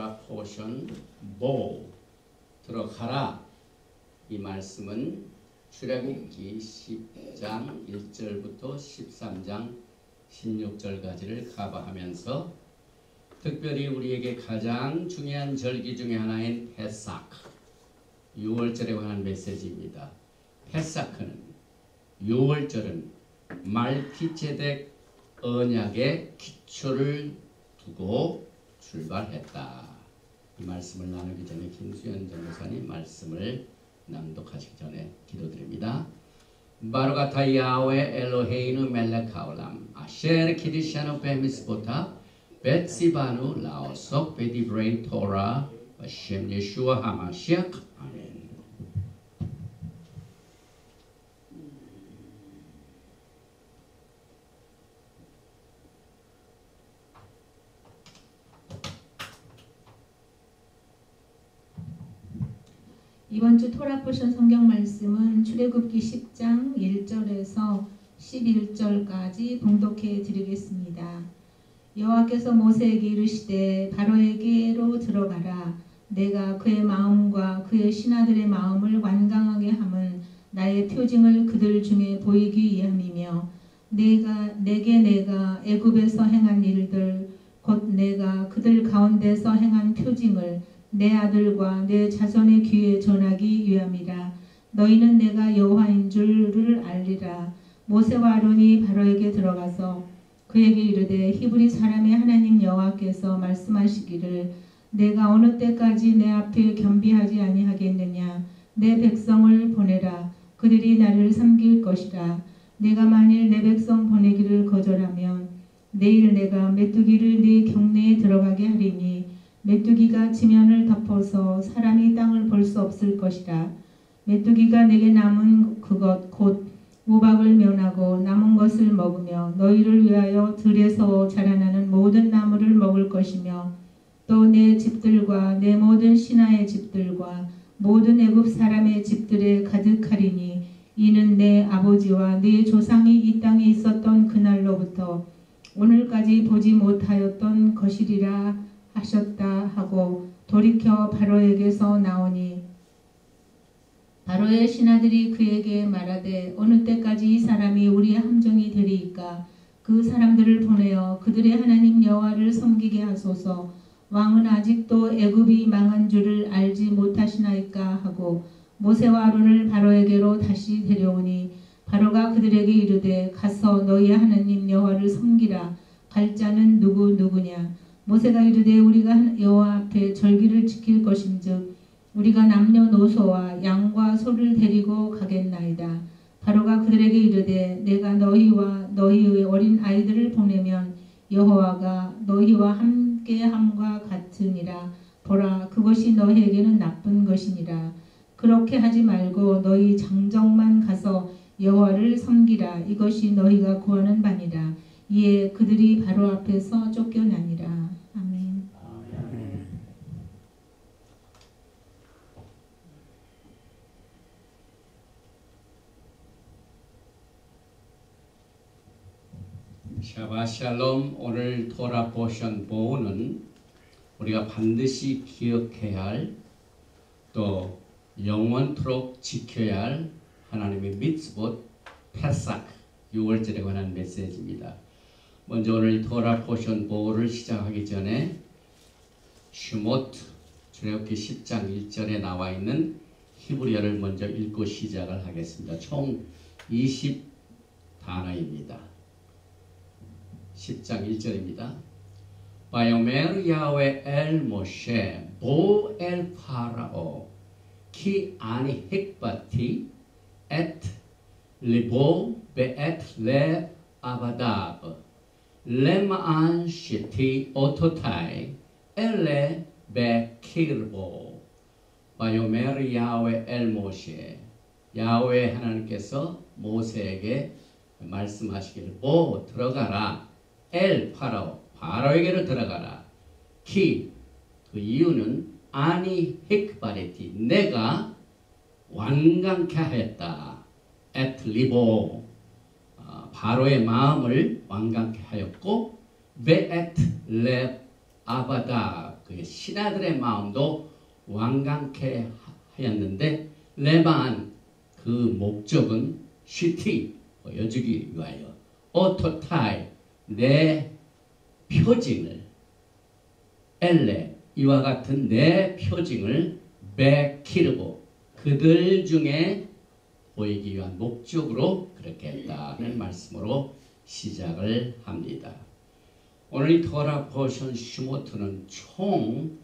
토라 포션 보 들어가라. 이 말씀은 출애굽기 10장 1절부터 13장 16절까지를 커버하면서 특별히 우리에게 가장 중요한 절기 중에 하나인 페사크 6월절에 관한 메시지입니다. 페사크는 6월절은 말키제덱 언약의 기초를 두고 출발했다. 이 말씀을 나누기 전에 김수현 전도사님 말씀을 낭독하시기 전에 기도드립니다. 바로가타 야훼 엘로헤이누 멜렉 하올람 아셰르 키디샤노 베미스보타 베츠바누 라오속 베디브레이 토라 바셴 예슈아 하마시악 아멘. 이번 주 토라 포션 성경 말씀은 출애굽기 10장 1절에서 11절까지 봉독해 드리겠습니다. 여호와께서 모세에게 이르시되 바로에게로 들어가라. 내가 그의 마음과 그의 신하들의 마음을 완강하게 함은 나의 표징을 그들 중에 보이기 위함이며 내가 애굽에서 행한 일들 곧 내가 그들 가운데서 행한 표징을 내 아들과 내 자손의 귀에 전하기 위함이라. 너희는 내가 여호와인 줄을 알리라. 모세와 아론이 바로에게 들어가서 그에게 이르되 히브리 사람의 하나님 여호와께서 말씀하시기를 내가 어느 때까지 내 앞에 겸비하지 아니하겠느냐. 내 백성을 보내라. 그들이 나를 섬길 것이라. 내가 만일 내 백성 보내기를 거절하면 내일 내가 메뚜기를 네 경내에 들어가게 하리니 메뚜기가 지면을 덮어서 사람이 땅을 볼 수 없을 것이라. 메뚜기가 내게 남은 그것 곧 우박을 면하고 남은 것을 먹으며 너희를 위하여 들에서 자라나는 모든 나무를 먹을 것이며 또 내 집들과 내 모든 신하의 집들과 모든 애굽 사람의 집들에 가득하리니 이는 내 아버지와 네 조상이 이 땅에 있었던 그날로부터 오늘까지 보지 못하였던 것이리라 하셨다 하고 돌이켜 바로에게서 나오니 바로의 신하들이 그에게 말하되 어느 때까지 이 사람이 우리의 함정이 되리이까. 그 사람들을 보내어 그들의 하나님 여호와를 섬기게 하소서. 왕은 아직도 애굽이 망한 줄을 알지 못하시나이까 하고 모세와 아론을 바로에게로 다시 데려오니 바로가 그들에게 이르되 가서 너희 하나님 여호와를 섬기라. 갈 자는 누구냐. 모세가 이르되 우리가 여호와 앞에 절기를 지킬 것인즉 우리가 남녀노소와 양과 소를 데리고 가겠나이다. 바로가 그들에게 이르되 내가 너희와 너희의 어린 아이들을 보내면 여호와가 너희와 함께함과 같으니라. 보라 그것이 너희에게는 나쁜 것이니라. 그렇게 하지 말고 너희 장정만 가서 여호와를 섬기라. 이것이 너희가 구하는 바니라. 이에 그들이 바로 앞에서 쫓겨나니라. 아멘. 샤바샬롬. 오늘 토라 포션 보호는 우리가 반드시 기억해야 할 또 영원토록 지켜야 할 하나님의 미tzvot 페삭 6월절에 관한 메시지입니다. 먼저 오늘 토라 포션 보호를 시작하기 전에 슈모트 출애굽기 10장 1절에 나와 있는 히브리어를 먼저 읽고 시작을 하겠습니다. 총 20단어입니다. 10장 1절입니다. 바요메르 야훼 엘 모셰 보 엘 파라오 키 아니 헥바티 엣 리보 베엣 레 아바다브 레마안 시티 오토타이 엘레 베키르보. 바요메르 야훼 엘 모셰. 야훼 하나님께서 모세에게 말씀하시기를 보 들어가라. 엘 파라오 바로에게로 들어가라. 키 그 이유는 아니 헥바레티 내가 완강케 하였다. 엣 리보 바로의 마음을 완강케 하였고 베엣 레 아바다 그의 신하들의 마음도 완강케 하였는데 레반 그 목적은 시티 보여주기 위하여 오토타이 내 표징을 엘레 이와 같은 내 표징을 베키르고 그들 중에 보이기 위한 목적으로 그렇게 했다는 말씀으로 시작을 합니다. 오늘 이 토라 포션 슈모트는 총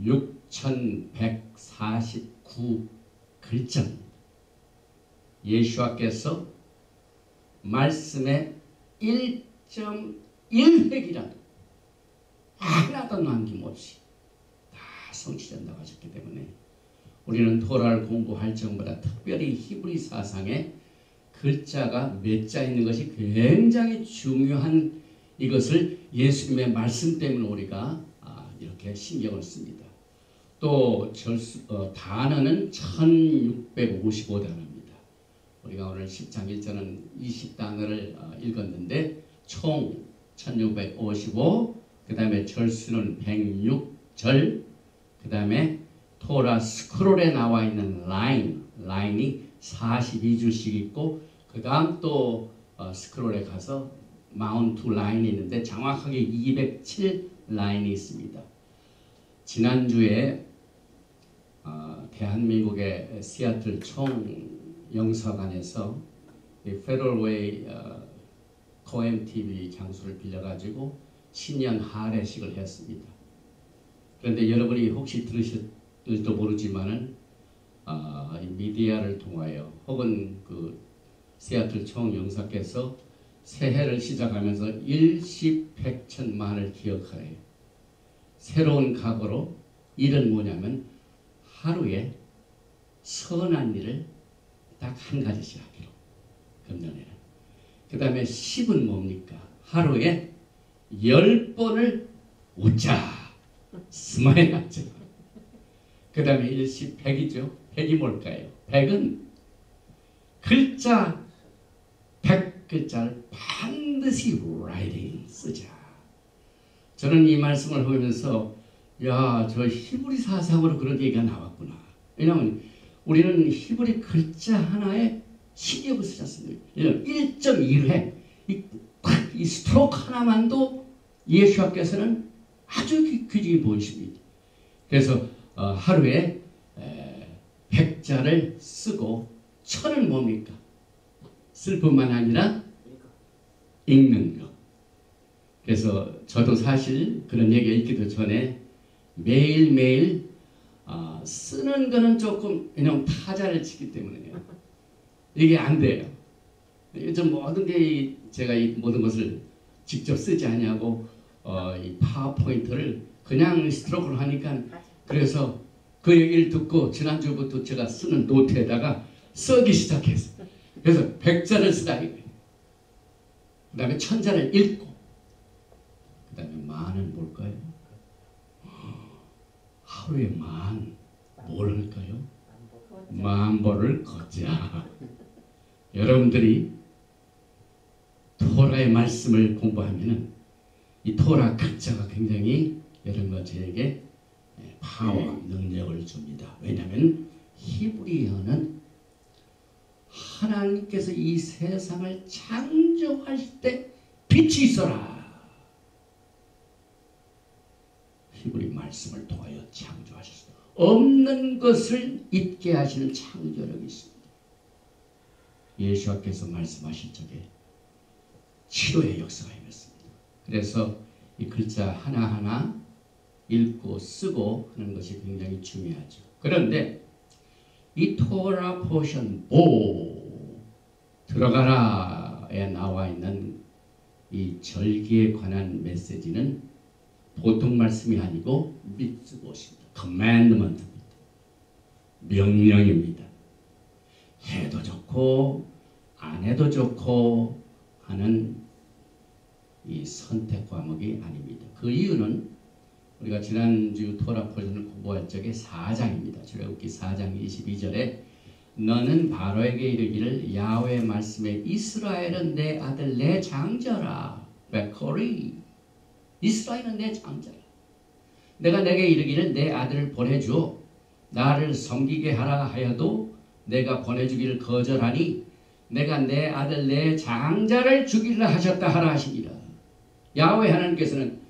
6149글자입니다. 예수와께서 말씀의 1.1획이라도 하나도 남김없이 다 성취된다고 하셨기 때문에 우리는 토라를 공부할 적마다 특별히 히브리 사상에 글자가 몇 자 있는 것이 굉장히 중요한 이것을 예수님의 말씀 때문에 우리가 이렇게 신경을 씁니다. 또 단어는 1655단어입니다. 우리가 오늘 10장 1절은 20단어를 읽었는데 총 1655, 그 다음에 절수는 106절, 그 다음에 토라 스크롤에 나와 있는 라인이 42줄씩 있고 그 다음 또 스크롤에 가서 마운트 라인이 있는데 정확하게 207라인이 있습니다. 지난주에 대한민국의 시애틀 총영사관에서 페더럴웨이 코엠TV 장소를 빌려가지고 신년 할애식을 했습니다. 그런데 여러분이 혹시 들으실지도 모르지만은 미디어를 통하여 혹은 그 시애틀 총영사께서 새해를 시작하면서 일시백천만을 기억하여 새로운 각오로 일은 뭐냐면 하루에 선한 일을 딱 한 가지씩 하기로 금년에는. 그 다음에 10은 뭡니까? 하루에 10번을 웃자, 스마일 하자. 그 다음에 일시 100이죠. 100이 뭘까요? 100은 글자 100글자를 반드시 라이팅 쓰자. 저는 이 말씀을 보면서 야, 저 히브리 사상으로 그런 얘기가 나왔구나. 왜냐하면 우리는 히브리 글자 하나에 신경을 쓰지 않습니까? 1.1회 이 스트로크 하나만도 예수님께서는 아주 귀중히 보이십니다. 그래서 하루에 100자를 쓰고 1000은 뭡니까? 쓸 뿐만 아니라 읽는 것. 그래서 저도 사실 그런 얘기가 있기도 전에 매일매일 쓰는 거는 조금 왜냐면 타자를 치기 때문에요. 이게 안 돼요. 요즘 모든 게 제가 이 모든 것을 직접 쓰지 않냐고 이 파워포인트를 그냥 스트로크로 하니까 그래서 그 얘기를 듣고 지난주부터 제가 쓰는 노트에다가 쓰기 시작했어요. 그래서 100자를 쓰다 이거예요. 그 다음에 1000자를 읽고 그 다음에 만은 뭘까요? 하루에 뭘 할까요? 만보를 걷자. 여러분들이 토라의 말씀을 공부하면은 이 토라 글자가 굉장히 여러분과 저에게 파워, 능력을 줍니다. 왜냐하면 히브리어는 하나님께서 이 세상을 창조하실 때 빛이 있어라. 히브리 말씀을 통하여 창조하셨습니다. 없는 것을 있게 하시는 창조력이 있습니다. 예수께서 말씀하신 적에 치료의 역사가 임했습니다. 그래서 이 글자 하나하나 읽고 쓰고 하는 것이 굉장히 중요하죠. 그런데 이 토라 포션 보 들어가라에 나와 있는 이 절기에 관한 메시지는 보통 말씀이 아니고 미tzvot입니다. commandment입니다. 명령입니다. 해도 좋고 안 해도 좋고 하는 이 선택 과목이 아닙니다. 그 이유는 우리가 지난주 토라 포션을 공부할 적에 4장입니다. 출애굽기 4장 22절에 너는 바로에게 이르기를 야훼 말씀에 이스라엘은 내 아들 내 장자라 베코리 이스라엘은 내 장자라. 내가 내게 이르기를 내 아들을 보내주어 나를 섬기게 하라 하여도 내가 보내주기를 거절하니 내가 내 아들 내 장자를 죽이려 하셨다 하라 하시니라. 야훼 하나님께서는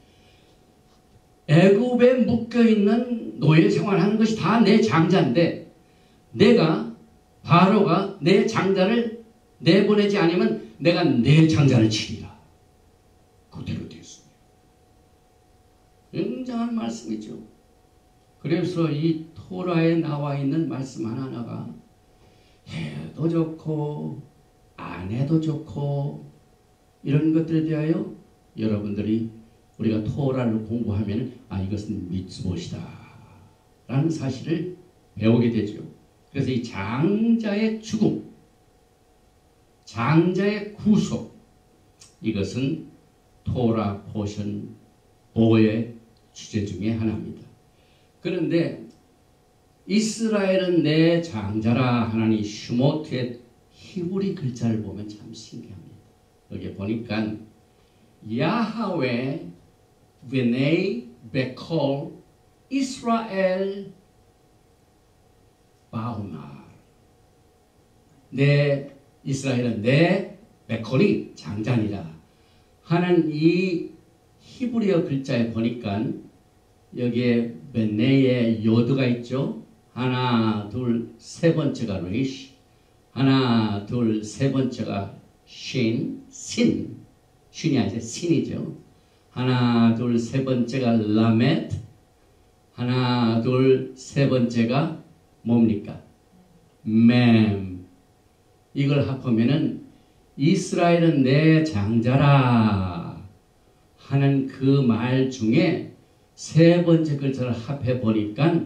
애굽에 묶여있는 노예 생활하는 것이 다 내 장자인데 내가 바로가 내 장자를 내보내지 않으면 내가 내 장자를 치리라. 그대로 되었습니다. 굉장한 말씀이죠. 그래서 이 토라에 나와 있는 말씀 하나하나가 해도 좋고 안 해도 좋고 이런 것들에 대하여 여러분들이 우리가 토라를 공부하면 이것은 미tzvot이다 라는 사실을 배우게 되죠. 그래서 이 장자의 죽음, 장자의 구속, 이것은 토라 포션 보호의 주제 중에 하나입니다. 그런데 이스라엘은 내 장자라 하나니 슈모트의 히브리 글자를 보면 참 신기합니다. 여기 보니까 야하웨 베네이 베콜 이스라엘 바우나, 내 이스라엘은 내 베콜이 장자니라 하는 이 히브리어 글자에 보니까 여기에 베네의 요드가 있죠. 하나 둘 세 번째가 레이시, 하나 둘 세 번째가 신, 신이 아니라 신이죠. 하나 둘 세 번째가 라메트, 하나 둘 세 번째가 뭡니까? 맴. 이걸 합하면은 이스라엘은 내 장자라 하는 그 말 중에 세 번째 글자를 합해 보니까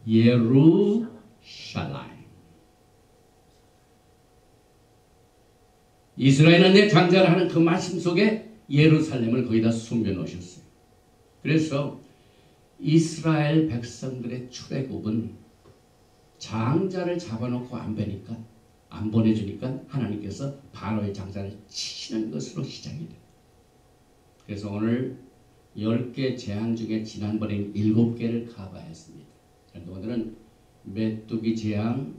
예루샬라임. 이스라엘은 내 장자라 하는 그 말씀 속에 예루살렘을 거기다 숨겨 놓으셨어요. 그래서 이스라엘 백성들의 출애굽은 장자를 잡아놓고 안 보내주니까 하나님께서 바로의 장자를 치시는 것으로 시작이 돼요. 그래서 오늘 10개 재앙 중에 지난번엔 7개를 커버했습니다. 그런데 오늘은 메뚜기 재앙,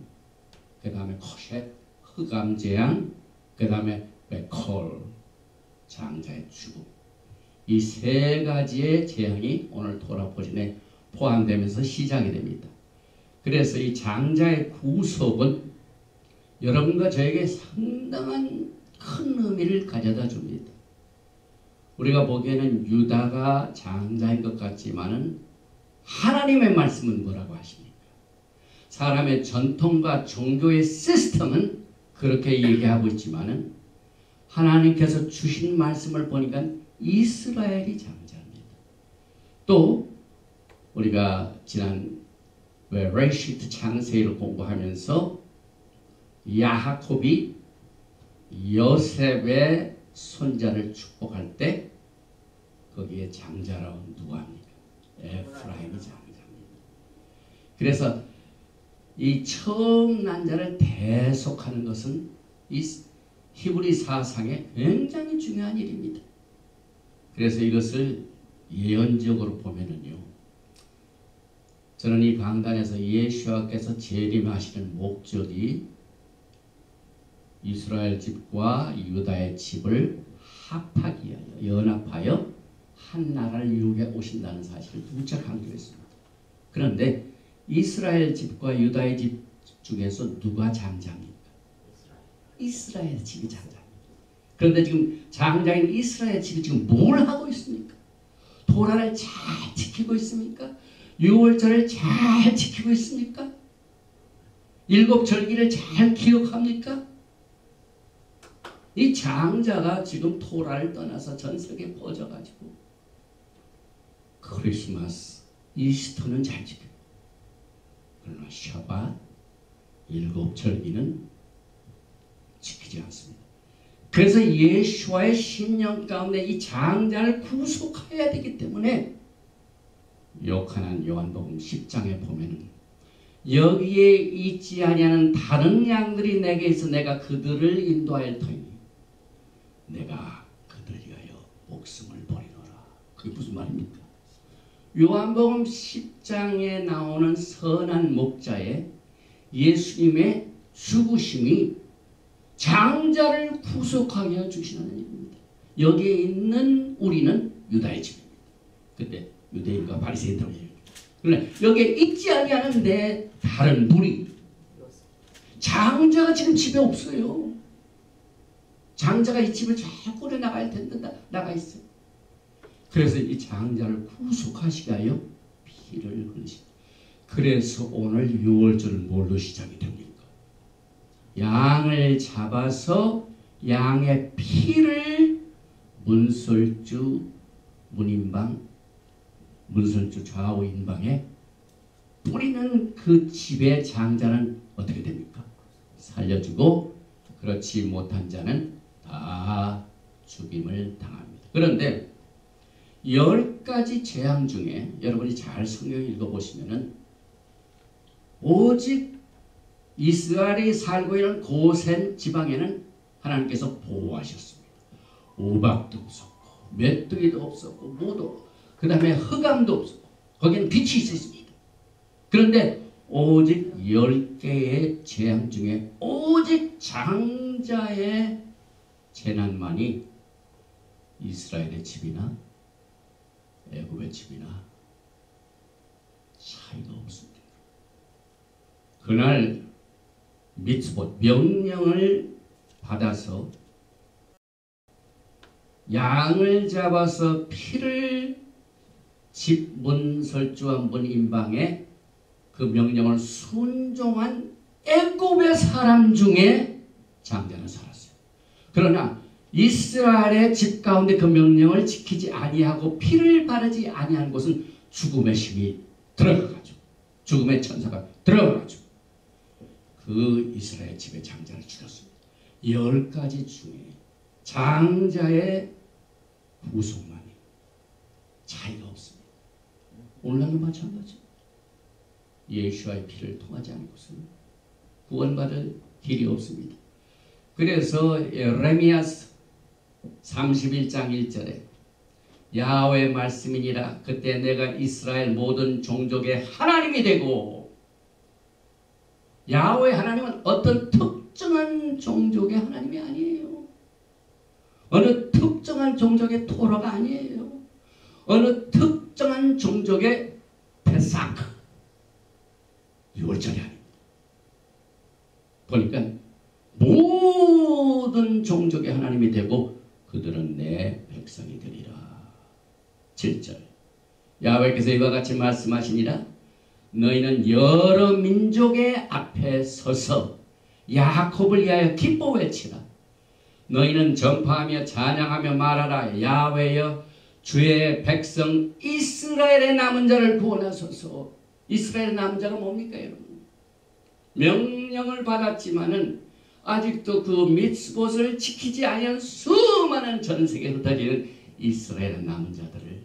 그 다음에 코셋, 흑암 재앙, 그 다음에 베콜, 장자의 죽음, 이 세 가지의 재앙이 오늘 토라 포션에 포함되면서 시작이 됩니다. 그래서 이 장자의 구속은 여러분과 저에게 상당한 큰 의미를 가져다 줍니다. 우리가 보기에는 유다가 장자인 것 같지만은 하나님의 말씀은 뭐라고 하십니까? 사람의 전통과 종교의 시스템은 그렇게 얘기하고 있지만은 하나님께서 주신 말씀을 보니까 이스라엘이 장자입니다. 또 우리가 지난 레시트 창세기를 공부하면서 야하콥이 요셉의 손자를 축복할 때 거기에 장자라고 누가 합니까? 에프라임이 장자입니다. 그래서 이 처음 난 자를 대속하는 것은 이 히브리 사상에 굉장히 중요한 일입니다. 그래서 이것을 예언적으로 보면은요, 저는 이 강단에서 예수와께서 재림하시는 목적이 이스라엘 집과 유다의 집을 합하기 위하여, 연합하여 한 나라를 이루게 오신다는 사실을 누차 강조했습니다. 그런데 이스라엘 집과 유다의 집 중에서 누가 장자입니까? 이스라엘 집이 장자입니다. 그런데 지금 장자인 이스라엘 집이 지금 뭘 하고 있습니까? 도라를 잘 지키고 있습니까? 유월절을 잘 지키고 있습니까? 일곱 절기를 잘 기억합니까? 이 장자가 지금 토라를 떠나서 전 세계에 퍼져가지고 크리스마스, 이스터는 잘 지켜요. 그러나 샤밧, 일곱 절기는 지키지 않습니다. 그래서 예수와의 신령 가운데 이 장자를 구속해야 되기 때문에 요한한 요한복음 10장에 보면은 여기에 있지 아니하는 다른 양들이 내게 있어 내가 그들을 인도할 터이니 내가 그들 위하여 목숨을 버리노라. 그게 무슨 말입니까? 요한복음 10장에 나오는 선한 목자의 예수님의 죽으심이 장자를 구속하게 해주시는 일입니다. 여기에 있는 우리는 유다의 집입니다. 그때 유대인과 바리새인들이에요. 그러나 여기에 있지 아니하는데 다른 무리, 장자가 지금 집에 없어요. 장자가 이 집을 저 꼴에 나갈 텐데 나가 있어요. 그래서 이 장자를 구속하시게 하여 피를 흘리십니다. 그래서 오늘 6월절은 뭘로 시작이 됩니까? 양을 잡아서 양의 피를 문설주 문인방, 문설주 좌우 인방에 뿌리는 그 집의 장자는 어떻게 됩니까? 살려주고 그렇지 못한 자는 다 죽임을 당합니다. 그런데 10가지 재앙 중에 여러분이 잘 성경 읽어보시면은 오직 이스라엘이 살고 있는 고센 지방에는 하나님께서 보호하셨습니다. 우박도 없었고 메뚜기도 없었고 무도 그 다음에 흑암도 없었고 거기는 빛이 있었습니다. 그런데 오직 10개의 재앙 중에 오직 장자의 재난만이 이스라엘의 집이나 애굽의 집이나 차이가 없습니다. 그날 미tzvot 명령을 받아서 양을 잡아서 피를 집 문설주와 문인방에 그 명령을 순종한 애굽의 사람 중에 장자는 살았어요. 그러나 이스라엘의 집 가운데 그 명령을 지키지 아니하고 피를 바르지 아니한 곳은 죽음의 힘이 들어가죠. 죽음의 천사가 들어가죠. 그 이스라엘 집의 장자를 죽였습니다. 10가지 중에 장자의 구속만이 차이가 없습니다. 오늘날도 마찬가지. 예수와의 피를 통하지 않은 것은 구원받을 길이 없습니다. 그래서 예레미야서 31장 1절에 야훼의 말씀이니라 그때 내가 이스라엘 모든 종족의 하나님이 되고 야훼 하나님은 어떤 특정한 종족의 하나님이 아니에요. 어느 특정한 종족의 토라가 아니에요. 어느 특정한 종족의 페사크 6월절이 아닙니다. 보니까 모든 종족의 하나님이 되고 그들은 내 백성이 되리라. 7절 야훼께서 이와 같이 말씀하시니라 너희는 여러 민족의 앞에 서서 야곱을 위하여 기뻐 외치라. 너희는 전파하며 찬양하며 말하라. 야훼여 주의 백성 이스라엘의 남은 자를 구원하소서. 이스라엘의 남은 자가 뭡니까 여러분? 명령을 받았지만은 아직도 그 미tzvot을 지키지 아니한 수많은 전 세계에 흩어지는 이스라엘의 남은 자들을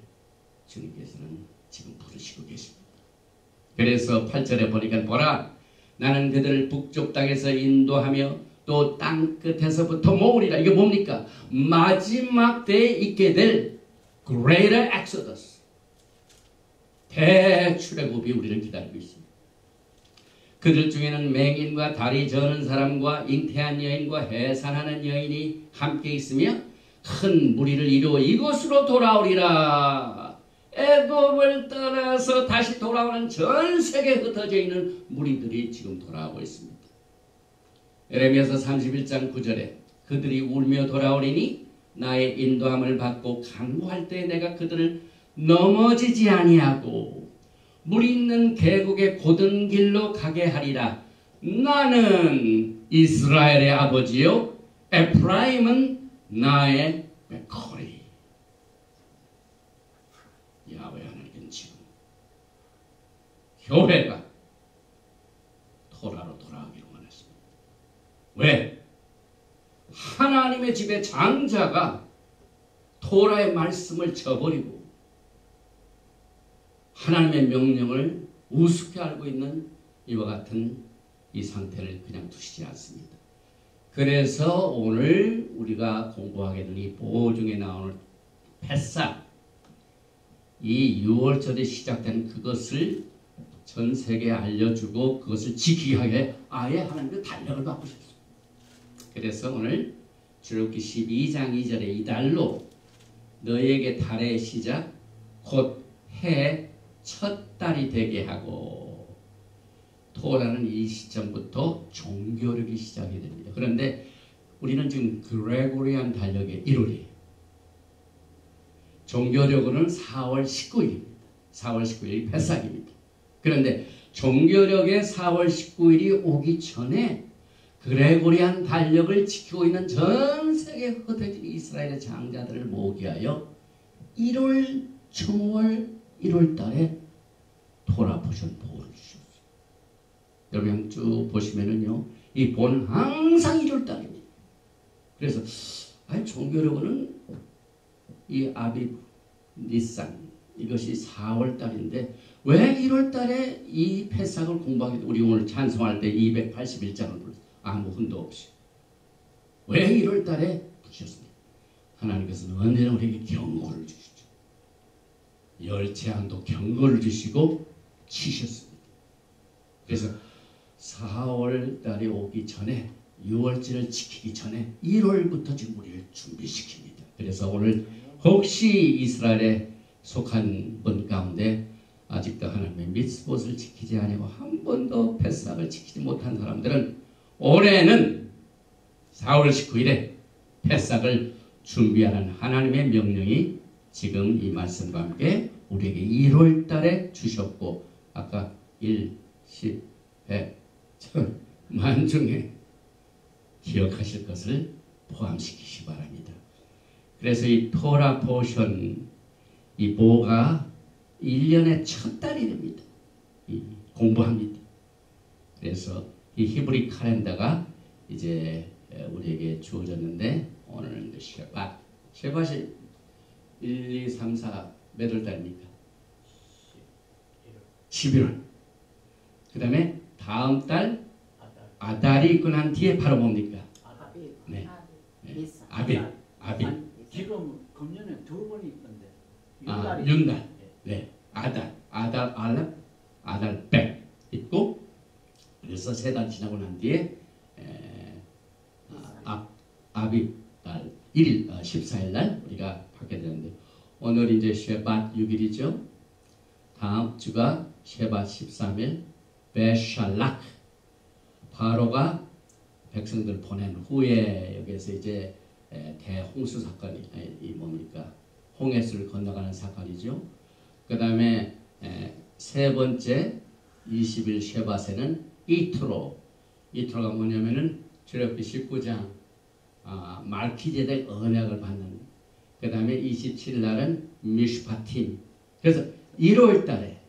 주님께서는 지금 부르시고 계십니다. 그래서 8절에 보니까 보라 나는 그들을 북쪽 땅에서 인도하며 또 땅 끝에서부터 모으리라. 이게 뭡니까? 마지막 때에 있게 될 Greater Exodus 대출애굽이 우리를 기다리고 있습니다. 그들 중에는 맹인과 다리 저는 사람과 잉태한 여인과 해산하는 여인이 함께 있으며 큰 무리를 이루어 이곳으로 돌아오리라. 애굽을 떠나서 다시 돌아오는 전 세계에 흩어져 있는 무리들이 지금 돌아오고 있습니다. 예레미야서 31장 9절에 그들이 울며 돌아오리니 나의 인도함을 받고 강구할 때 내가 그들을 넘어지지 아니하고 물이 있는 계곡의 곧은 길로 가게 하리라. 나는 이스라엘의 아버지요 에프라임은 나의 메커리. 야훼 하나님은 지금 교회가 토라로 돌아가기를 원했습니다. 왜? 하나님의 집의 장자가 토라의 말씀을 저버리고 하나님의 명령을 우습게 알고 있는 이와 같은 이 상태를 그냥 두시지 않습니다. 그래서 오늘 우리가 공부하게 된 이 보호 중에 나오는 패사 이 6월절에 시작된 그것을 전 세계에 알려주고 그것을 지키게 하게 아예 하나님의 달력을 바꾸셨어요. 그래서 오늘 출애굽기 12장 2절에 이달로 너희에게 달의 시작 곧 해 첫 달이 되게 하고, 토라는 이 시점부터 종교력이 시작이 됩니다. 그런데 우리는 지금 그레고리안 달력의 1월이에요. 종교력으로는 4월 19일입니다. 4월 19일이 패삭입니다. 그런데 종교력의 4월 19일이 오기 전에 그레고리안 달력을 지키고 있는 전 세계 흩어진 이스라엘의 장자들을 모으게 하여 1월, 청월, 1월 달에 토라 보션 보호를 주셨어요. 여러분 쭉 보시면은요, 이 보는 항상 1월 달입니다. 그래서 종교력은 이 아비브, 니산 이것이 4월 달인데 왜 1월 달에 이 패삭을 공부하게, 우리 오늘 찬송할 때 281장을 불렀어요. 아무 흔도 없이. 왜 1월 달에 부르셨습니까? 하나님께서는 언제나 우리에게 경고를 주시죠. 열 재앙도 경고를 주시고 치셨습니다. 그래서 4월 달이 오기 전에 6월절을 지키기 전에 1월부터 지금 우리를 준비시킵니다. 그래서 오늘 혹시 이스라엘에 속한 분 가운데 아직도 하나님의 미tzvot을 지키지 아니하고 한 번도 패삭을 지키지 못한 사람들은 올해는 4월 19일에 패삭을 준비하라는 하나님의 명령이 지금 이 말씀과 함께 우리에게 1월 달에 주셨고, 아까 1, 10, 100, 1000만 중에 기억하실 것을 포함시키시 바랍니다. 그래서 이 토라 포션, 이 보가 1년의 첫 달이 됩니다. 공부합니다. 그래서 이 히브리 칼렌더가 이제 우리에게 주어졌는데, 오늘은 쉐밧. 쉐밧이 1, 2, 3, 4 몇 월 달입니까? 11월. 그 다음에 다음 달 아달이 있고 난 뒤에 바로 뭡니까? 네. 아빌. 지금 금년에 두 번이 있던데. 윤달. 네. 아달, 알렙, 아달 백 있고, 그래서 세 달 지나고 난 뒤에 아비 달 1일 14일 날 우리가 받게 되는데, 오늘 이제 쉐밧 6일이죠. 다음 주가 쉐밧 13일 베샬락. 바로가 백성들 보낸 후에 여기에서 이제 대홍수 사건이 뭡니까? 홍해수를 건너가는 사건이죠. 그 다음에 세 번째 20일 쉐밧에는 이트로가 뭐냐면은 출애굽기 19장 말키제덱 언약을 받는. 그 다음에 27일 날은 미슈파팀. 그래서 1월 달에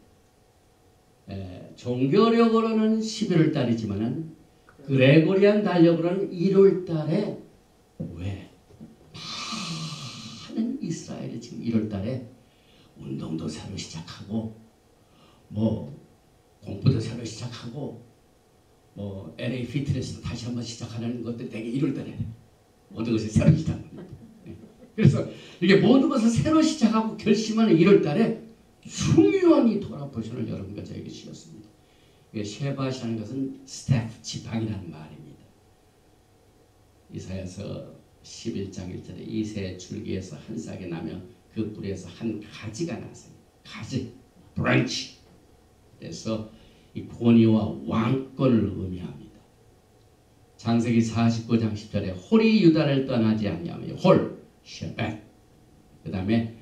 종교력으로는 11월 달이지만은 그레고리안 달력으로는 1월 달에, 왜? 많은 이스라엘이 지금 1월 달에 운동도 새로 시작하고, 공부도 새로 시작하고, LA 피트니스도 다시 한번 시작하는 것도 되게 1월 달에 모든 것을 새로 시작합니다. 그래서 이게 모든 것을 새로 시작하고 결심하는 1월 달에 중요한 이 토라 포션을 여러분과 저에게 주셨습니다. 쉐밧이라는 것은 스태프, 지팡이라는 말입니다. 이사야서 11장 1절에 이 새 줄기에서 한 싹이 나며 그 뿌리에서 한 가지가 나서, 가지, 브랜치. 그래서 이 권위와 왕권을 의미합니다. 창세기 49장 10절에 홀이 유다를 떠나지 아니하며, 홀, 쉐밧. 그 다음에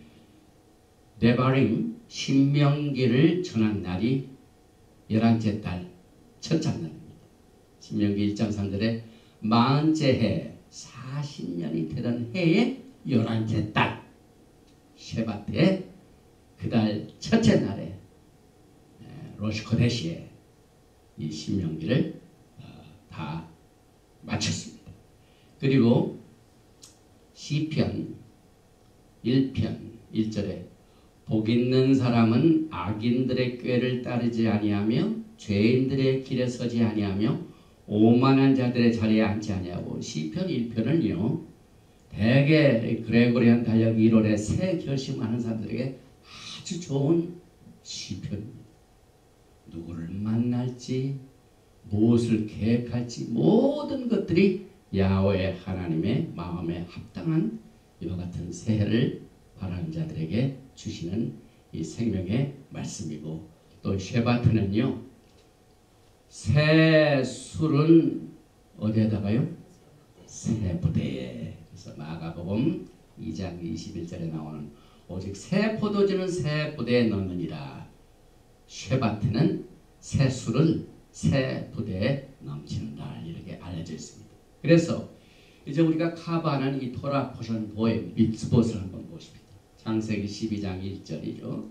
데바림, 신명기를 전한 날이 11째 달 첫 장날입니다. 신명기 1장 3절에 40째 해, 40년이 되던 해의 11째 달 쉐밧에 그 달 첫째 날에 로시코데시에 이 신명기를 다 마쳤습니다. 그리고 시편 1편 1절에 복 있는 사람은 악인들의 꾀를 따르지 아니하며 죄인들의 길에 서지 아니하며 오만한 자들의 자리에 앉지 아니하고, 시편 1편은요 대개 그레고리안 달력 1월에 새 결심하는 사람들에게 아주 좋은 시편입니다. 누구를 만날지 무엇을 계획할지 모든 것들이 야훼 하나님의 마음에 합당한 이와 같은 새해를 바라는 자들에게 주시는 이 생명의 말씀이고, 또 쉐바트는요, 새 술은 어디에다가요? 새 부대에. 그래서 마가복음 2장 21절에 나오는 오직 새 포도주는 새 부대에 넣느니라. 쉐바트는 새 술을 새 부대에 넘치는 날, 이렇게 알려져 있습니다. 그래서 이제 우리가 커버하는 이 토라 포션 보의 미tzvot을 한번 보십니다. 창세기 12장 1절이죠.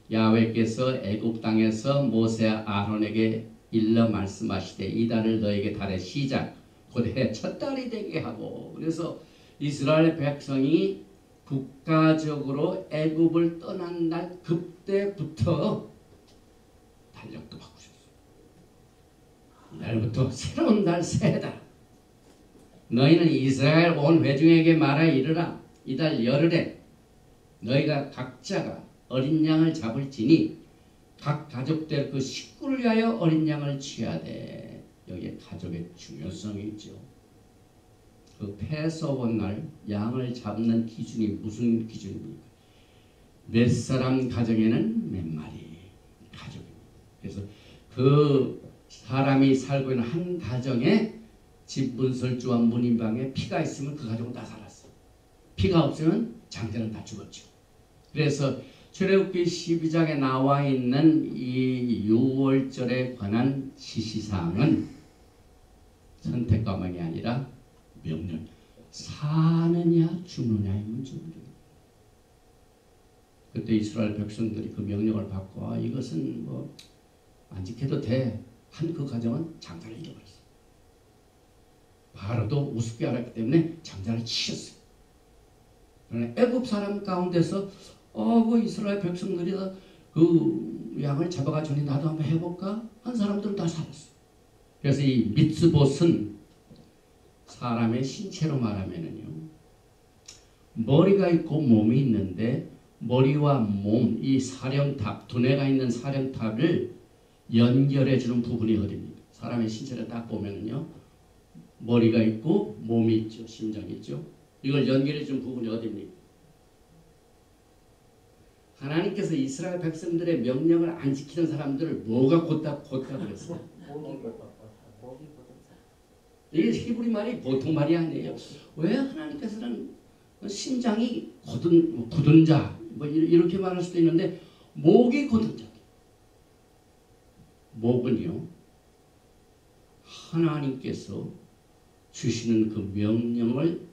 야훼께서 애굽 땅에서 모세 아론에게 일러 말씀하시되 이 달을 너에게 달의 시작 곧 해 첫 달이 되게 하고, 그래서 이스라엘 백성이 국가적으로 애굽을 떠난 날 그때부터 달력도 바꾸셨어요. 이날부터 새로운 달 새해다. 너희는 이스라엘 온 회중에게 말하 이르라. 이달 열흘에 너희가 각자가 어린 양을 잡을지니 각 가족들 그 식구를 위하여 어린 양을 취하되. 여기에 가족의 중요성이 있죠. 그 패서원 날 양을 잡는 기준이 무슨 기준입니까? 몇 사람 가정에는 몇 마리 가족입니다. 그래서 그 사람이 살고 있는 한 가정에 집 문설주와 문인방에 피가 있으면 그 가족은 다 살았어요. 피가 없으면 장자는 다 죽었죠. 그래서 출애굽기 12장에 나와 있는 이 6월절에 관한 지시사항은 선택과망이 아니라 명령. 사느냐 죽느냐의 문제입니다. 그때 이스라엘 백성들이 그 명령을 받고 이것은 뭐 안 지켜도 돼 한 그 가정은 장자를 잃어버렸어요. 바로도 우습게 알았기 때문에 장자를 치셨어요. 그러나 애굽 사람 가운데서 그 이스라엘 백성들이 그 양을 잡아가지고 나도 한번 해볼까? 한 사람들은 다 살았어요. 그래서 이 미tzvot은 사람의 신체로 말하면은요, 머리가 있고 몸이 있는데 머리와 몸, 이 사령탑, 두뇌가 있는 사령탑을 연결해주는 부분이 어디입니까? 사람의 신체를 딱 보면은요, 머리가 있고 몸이 있죠, 심장이 있죠. 이걸 연결해주는 부분이 어디입니까? 하나님께서 이스라엘 백성들의 명령을 안 지키는 사람들을 뭐가 곧다 그랬어요? 이게 히브리 말이 보통 말이 아니에요. 왜 하나님께서는 심장이 굳은 자, 뭐 이렇게 말할 수도 있는데, 목이 굳은 자. 목은요, 하나님께서 주시는 그 명령을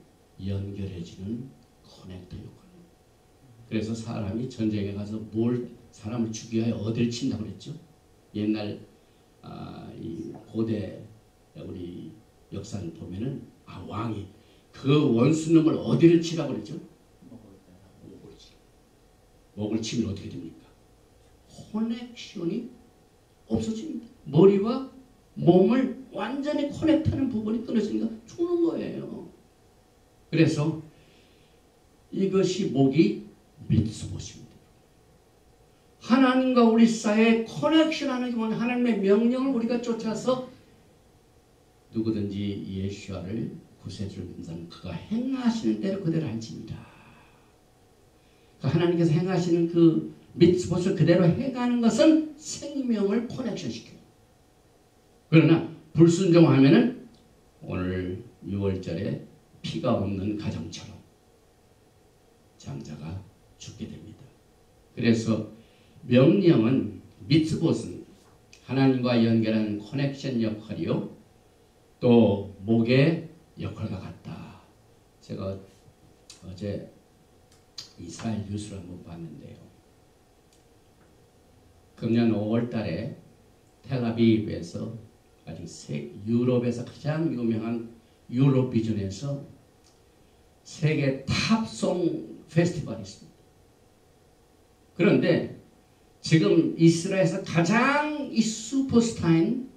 연결해주는 커넥터 역할입니다. 그래서 사람이 전쟁에 가서 사람을 죽이기 위하여 어디를 친다고 그랬죠? 옛날 이 고대 우리 역사를 보면은 왕이 그 원수놈을 어디를 치라고 그랬죠? 목을 치. 목을 치면 어떻게 됩니까? 커넥션이 없어집니다. 머리와 몸을 완전히 커넥트하는 부분이 끊어지니까 죽는 거예요. 그래서 이것이 목이 미tzvot입니다. 하나님과 우리 사이에 커넥션하는 건 하나님의 명령을 우리가 쫓아서 누구든지 예수와를 구세주를 믿는 사람은 그가 행하시는 대로 그대로 할지니라. 하나님께서 행하시는 그 미tzvot을 그대로 해가는 것은 생명을 커넥션시켜요. 그러나 불순종하면은 오늘 6월절에 피가 없는 가정처럼 장자가 죽게 됩니다. 그래서 명령은 미tzvot은 하나님과 연결하는 커넥션 역할이요, 또 목의 역할과 같다. 제가 어제 이스라엘 뉴스를 한번 봤는데요. 금년 5월 달에 텔아비브에서 아직 유럽에서 가장 유명한 유로비전에서 세계 탑송 페스티벌이 있습니다. 그런데 지금 이스라엘에서 가장 이 슈퍼스타인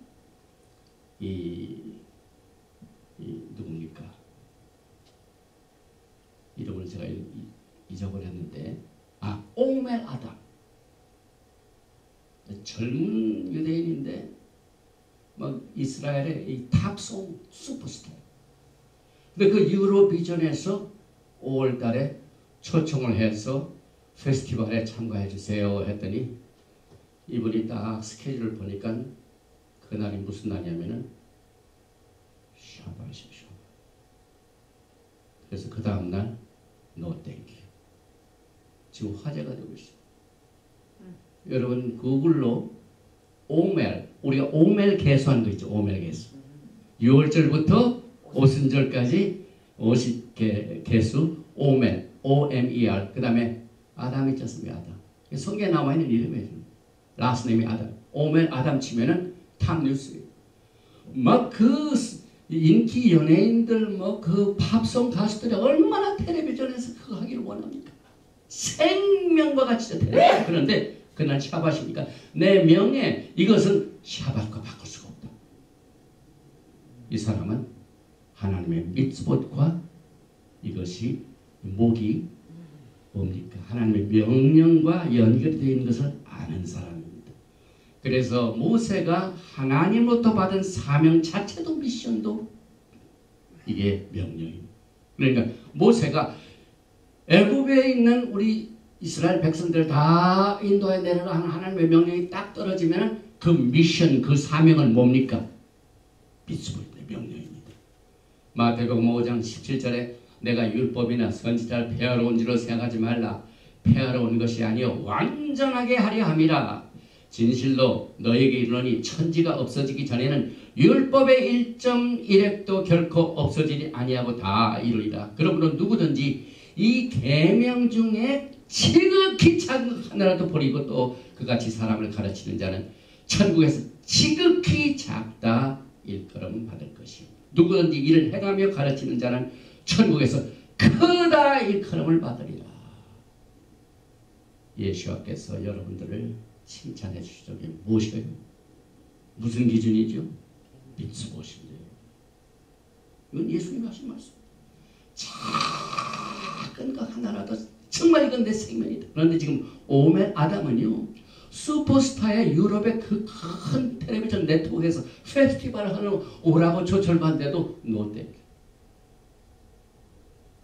누굽니까? 이름을 제가 잊어버렸는데, 오멜 아담. 젊은 유대인인데 막 이스라엘의 이 탑송 슈퍼스타. 근데 그 유로비전에서 5월 달에 초청을 해서 페스티벌에 참가해 주세요 했더니 이분이 딱 스케줄을 보니까 그날이 무슨 날이냐면은 샤바십시오. 그래서 그 다음날 노 땡큐. 지금 화제가 되고 있어요. 여러분 구글로 오멜, 우리가 오멜 개수한 거 있죠. 오멜 개수. 6월절부터 오순절까지 50개수 오멜, O-M-E-R. 그 다음에 아담이 쳤습니다. 아담. 성경에 나와 있는 이름이에요. 라스트 네임이 아담. 오멜 아담 치면은 탑뉴스예요. 막 그 인기 연예인들 뭐 그 팝송 가수들이 얼마나 텔레비전에서 그거 하기를 원합니까? 생명과 같이 텔레비전. 그런데 그날 샤바십니까? 내 명예 이것은 샤바과 바꿀 수가 없다. 이 사람은 하나님의 미tzvot과 이것이 목이 뭡니까? 하나님의 명령과 연결되어 있는 것을 아는 사람입니다. 그래서 모세가 하나님으로부터 받은 사명 자체도 미션도 이게 명령입니다. 그러니까 모세가 애굽에 있는 우리 이스라엘 백성들 다 인도에 내려라 하는 하나님의 명령이 딱 떨어지면 그 미션, 그 사명은 뭡니까? 미tzvot의 명령입니다. 마태복음 5장 17절에 내가 율법이나 선지자를 폐하러 온 줄로 생각하지 말라. 폐하러 온 것이 아니요 완전하게 하려 함이라. 진실로 너에게 이르노니 천지가 없어지기 전에는 율법의 1.1획도 결코 없어지지 아니하고 다 이루리라. 그러므로 누구든지 이 계명 중에 지극히 작은 것 하나라도 버리고 또 그같이 사람을 가르치는 자는 천국에서 지극히 작다 일컬음 받을 것이요. 누구든지 이를 행하며 가르치는 자는 천국에서 크다 일컬음을 받으리라. 예수께서 여러분들을 칭찬해 주시죠. 이게 무엇이에요? 무슨 기준이죠? 미tzvot인데요. 이건 예수님이 하신 말씀. 작은 거 하나라도 정말 이건 내 생명이다. 그런데 지금 오멜 아담은요. 슈퍼스타의 유럽의 그 큰 텔레비전 네트워크에서 페스티벌을 하는 오라고 초청받는데도 노대.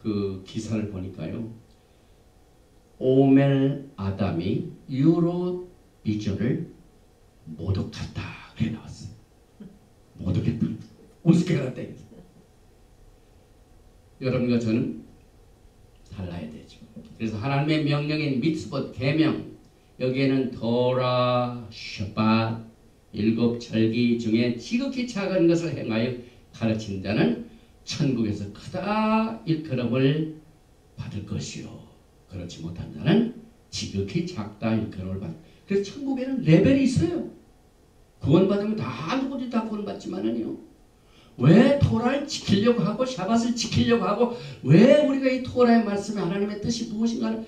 그 기사를 보니까요. 오멜 아담이 유로비전을 모독했다. 그래 나왔어요. 모독했다. 우습게 가랐다. 여러분과 저는 달라야 되죠. 그래서 하나님의 명령인 미tzvot 계명 여기에는 토라, 샤밧, 7절기 중에 지극히 작은 것을 행하여 가르치는 자는 천국에서 크다 일컬음을 받을 것이요. 그렇지 못한 자는 지극히 작다 일컬음을 받을. 그래서 천국에는 레벨이 있어요. 구원받으면 다 누구든지 다 구원받지만은요. 왜 토라를 지키려고 하고 샤밧을 지키려고 하고 왜 우리가 이 토라의 말씀에 하나님의 뜻이 무엇인가를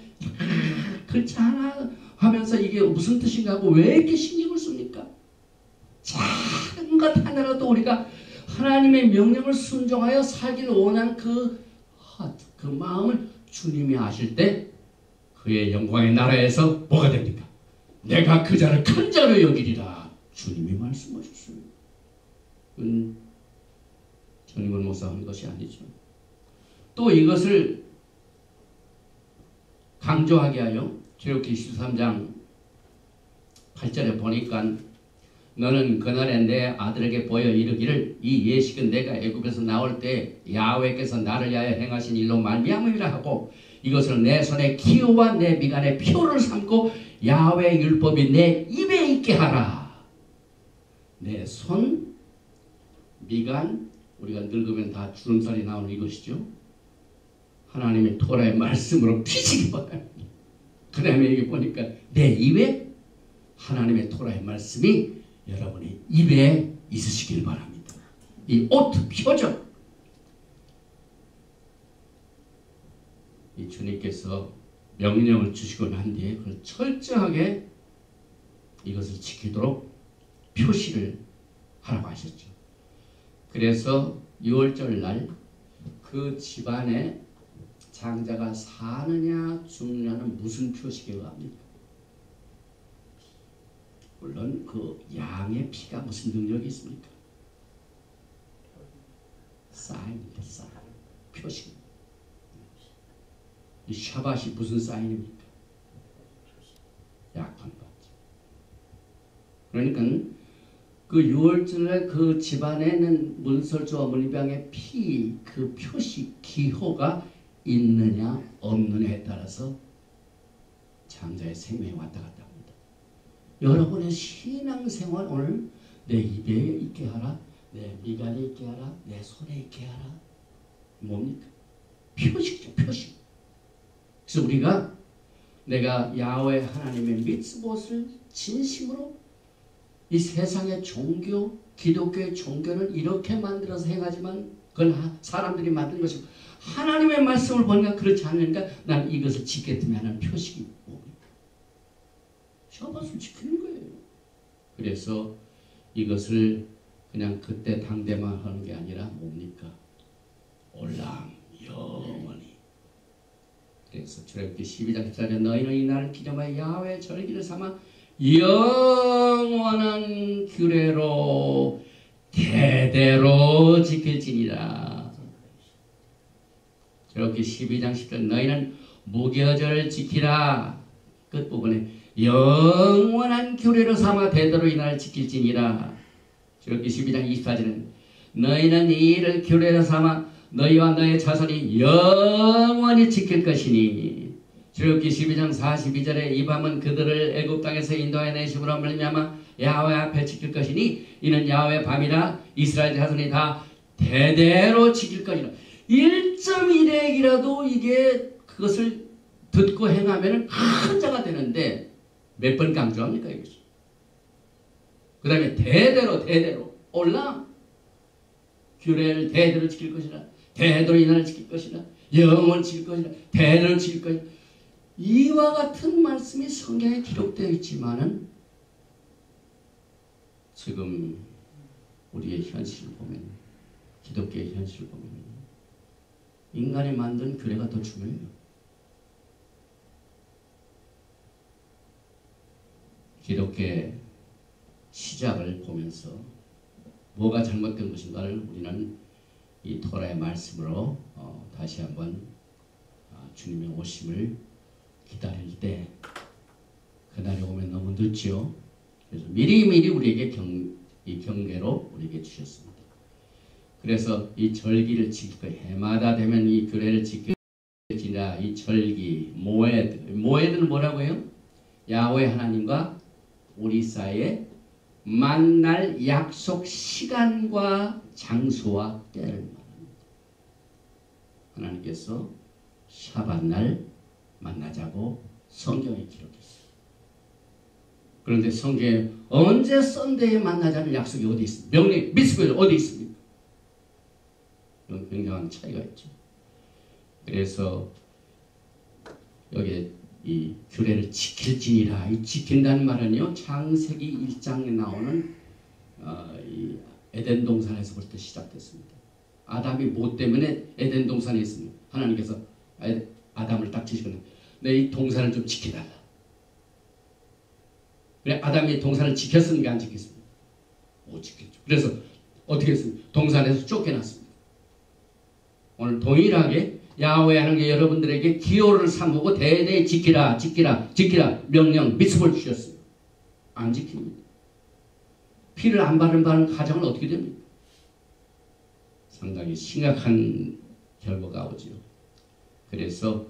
그렇지 않아 하면서 이게 무슨 뜻인가 하고 왜 이렇게 신경을 씁니까? 작은 것 하나라도 우리가 하나님의 명령을 순종하여 살기를 원하는 그 마음을 주님이 아실 때 그의 영광의 나라에서 뭐가 됩니까? 내가 그 자를 큰 자로 여기리라. 주님이 말씀하셨어요. 전임원 목사 한 것이 아니죠. 또 이것을 강조하게 하여 출애굽기 13장 8절에 보니까 너는 그날에 내 아들에게 보여 이르기를 이 예식은 내가 애굽에서 나올 때 야훼께서 나를 위하여 행하신 일로 말미암음이라 하고 이것을 내 손에 기호와 내 미간에 표를 삼고 야훼 율법이 내 입에 있게 하라. 내 손, 미간, 우리가 늙으면 다 주름살이 나오는 이것이죠. 하나님의 토라의 말씀으로 피시기 바랍니다. 그 다음에 여기 보니까 내 입에 하나님의 토라의 말씀이 여러분의 입에 있으시길 바랍니다. 이 옷, 표적. 이 주님께서 명령을 주시고 난 뒤에 그걸 철저하게 이것을 지키도록 표시를 하라고 하셨죠. 그래서 6월절 날 그 집안에 장자가 사느냐 죽느냐는 무슨 표시가 합니까? 물론 그 양의 피가 무슨 능력이 있습니까? 사인입니다. 사인. 표시. 이 샤밧이 무슨 사인입니까? 약한 것. 그러니까 그 6월절에 그 집안에는 문설주와 문리병의 피, 그 표시, 기호가 있느냐 없느냐에 따라서 장자의 생명이 왔다 갔다 합니다. 여러분의 신앙생활 오늘 내 입에 있게 하라, 내 미간에 있게 하라, 내 손에 있게 하라. 뭡니까? 표식이죠, 표식. 그래서 우리가 내가 야훼 하나님의 미tzvot을 진심으로 이 세상의 종교, 기독교의 종교는 이렇게 만들어서 행하지만 그건 사람들이 만든 것이고 하나님의 말씀을 보니까 그렇지 않으니까 난 이것을 지켰으면 하는 표식이 뭡니까? 샤밧을 지키는 거예요. 그래서 이것을 그냥 그때 당대만 하는 게 아니라 뭡니까? 올람 영원히. 그래서 출애굽기 12장 14절 너희는 이 날을 기념하여 야훼 절기를 삼아 영원한 규례로 대대로 지킬지니라. 출애굽기 12장 10절 너희는 무교절을 지키라. 끝부분에 영원한 규례로 삼아 대대로 이 날을 지킬지니라. 출애굽기 12장 24절은 너희는 이 일을 규례로 삼아 너희와 너의 자손이 영원히 지킬 것이니. 출애굽기 12장 42절에 이 밤은 그들을 애굽 땅에서 인도하여 내심으로 말미암아 야훼 앞에 지킬 것이니 이는 야훼 밤이라 이스라엘 자손이 다 대대로 지킬 것이라. 1.1핵이라도 이게 그것을 듣고 행하면 큰 자가 되는데 몇 번 강조합니까 이것이? 그 다음에 대대로 올라 규례를 대대로 지킬 것이라. 대대로 이 나라를 지킬 것이라. 영원히 지킬 것이라. 대대로 지킬 것이라. 이와 같은 말씀이 성경에 기록되어 있지만은 지금 우리의 현실을 보면 기독교의 현실을 보면 인간이 만든 규례가 더 중요해요. 기독교의 시작을 보면서 뭐가 잘못된 것인가를 우리는 이 토라의 말씀으로 다시 한번 주님의 오심을 기다릴 때 그날이 오면 너무 늦죠. 그래서 미리미리 우리에게 이 경계로 우리에게 주셨습니다. 그래서 이 절기를 지킬 거예요. 해마다 되면 이 규례를 지키라. 이 절기, 모에드는 뭐라고 해요? 야훼 하나님과 우리 사이에 만날 약속 시간과 장소와 때를 말합니다. 하나님께서 샤밧날 만나자고 성경에 기록했어요. 그런데 성경에 언제 썬데이에 만나자는 약속이 어디 있습니까? 명령, 미tzvot 어디 있습니까? 굉장한 차이가 있죠. 그래서 여기에 이 규례를 지킬지니라. 이 지킨다는 말은요, 창세기 1장에 나오는 이 에덴 동산에서부터 시작됐습니다. 아담이 뭐 때문에 에덴 동산에 있습니다. 하나님께서 아담을 딱 지시거든요. 내 이 동산을 좀 지켜달라. 그래 아담이 동산을 지켰습니까? 안 지켰습니까? 못 지켰죠. 그래서 어떻게 했습니까? 동산에서 쫓겨났습니다. 오늘 동일하게 야훼 하는 게 여러분들에게 기호를 삼고 대대히 지키라 명령 미tzvot 주셨어요. 안 지킵니다. 피를 안 바른 가정은 어떻게 됩니까? 상당히 심각한 결과가 오죠. 그래서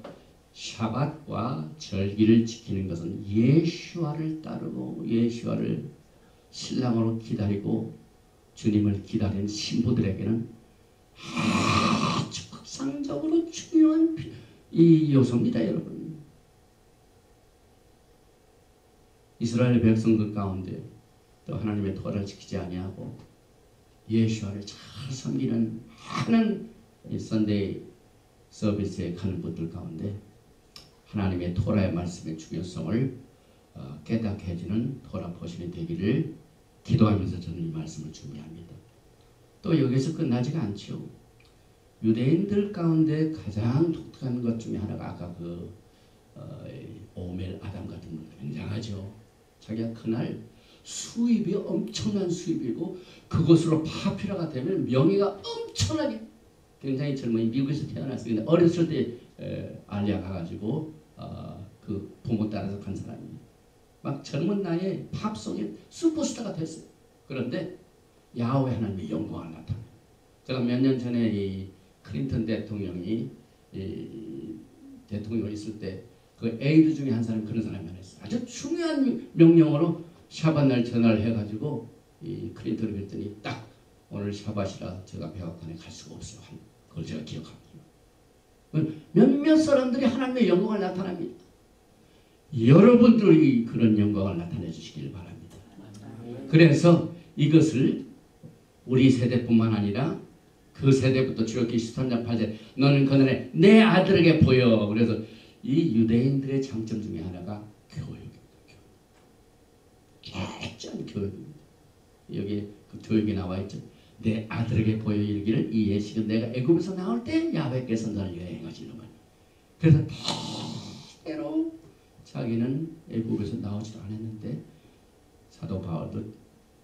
샤밧과 절기를 지키는 것은 예수와를 따르고 예수와를 신랑으로 기다리고 주님을 기다리는 신부들에게는 아주 극상적으로 중요한 이 요소입니다, 여러분. 이스라엘 백성들 가운데 또 하나님의 토라를 지키지 아니하고 예수와를 잘 섬기는 많은 이 선데이 서비스에 가는 분들 가운데 하나님의 토라의 말씀의 중요성을 깨닫게 해주는 토라 포션이 되기를 기도하면서 저는 이 말씀을 준비합니다. 또 여기서 끝나지가 않죠. 유대인들 가운데 가장 독특한 것 중에 하나가 아까 오멜 아담 같은 분 굉장하죠. 자기가 그날 수입이 엄청난 수입이고 그것으로 파피라가 되면 명예가 엄청나게 굉장히 젊은 미국에서 태어났어요. 근데 어렸을 때 알리아 가가지고 그 부모 따라서 간 사람이 막 젊은 나이에 팝송의 슈퍼스타가 됐어요. 그런데 야훼 하나님의 영광을 나타내요. 제가 몇 년 전에 이 클린턴 대통령이 대통령 있을 때 그 에이드 중에 한 사람이 그런 사람이 하나 있어요. 아주 중요한 명령으로 샤bat 날 전화를 해가지고 이 클린턴을 그랬더니 딱 오늘 샤bat이라 제가 백악관에 갈 수가 없어요. 그걸 제가 기억합니다. 몇몇 사람들이 하나님의 영광을 나타납니다. 여러분들이 그런 영광을 나타내 주시길 바랍니다. 그래서 이것을 우리 세대뿐만 아니라 그 세대부터 출애굽기 13장 8절 너는 그날에 내 아들에게 보여. 그래서 이 유대인들의 장점 중에 하나가 교육입니다. 철저한 교육입니다. 여기 그 교육이 나와 있죠. 내 아들에게 보여 이르기를 이 예식은 내가 애굽에서 나올 때 야훼께서 너를 여행하시는 그래서 대로 자기는 애굽에서 나오지도 않았는데 사도 바울도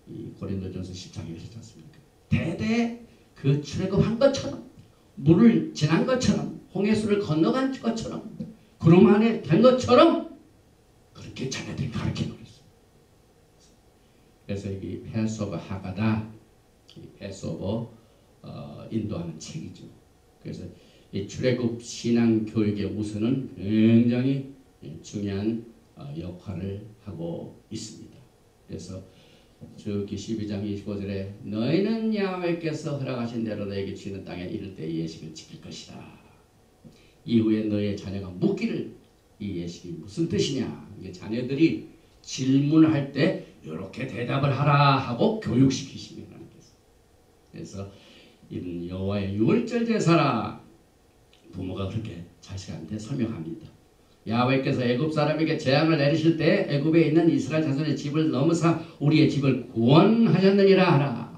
이 고린도전서 10장에 그러지 않습니까? 대대 그 출애굽한 것처럼 물을 지난 것처럼 홍해수를 건너간 것처럼 구름 안에 된 것처럼 그렇게 자네들이 가르치는 거였어요. 그래서 여기 패스오버 하가다 패스오버 인도하는 책이죠. 그래서 이 출애굽 신앙 교육의 우선은 굉장히 중요한 역할을 하고 있습니다. 그래서 출애굽기 12장 25절에 너희는 야훼께서 허락하신 대로 너에게 주는 땅에 이를 때 예식을 지킬 것이다. 이후에 너의 자녀가 묻기를 이 예식이 무슨 뜻이냐. 이게 자녀들이 질문할 때 이렇게 대답을 하라 하고 교육시키시는 하나님께서. 그래서 이는 여호와의 유월절 제사라. 부모가 그렇게 자식한테 설명합니다. 야훼께서 애굽 사람에게 재앙을 내리실 때 애굽에 있는 이스라엘 자손의 집을 넘어사 우리의 집을 구원하셨느니라 하라.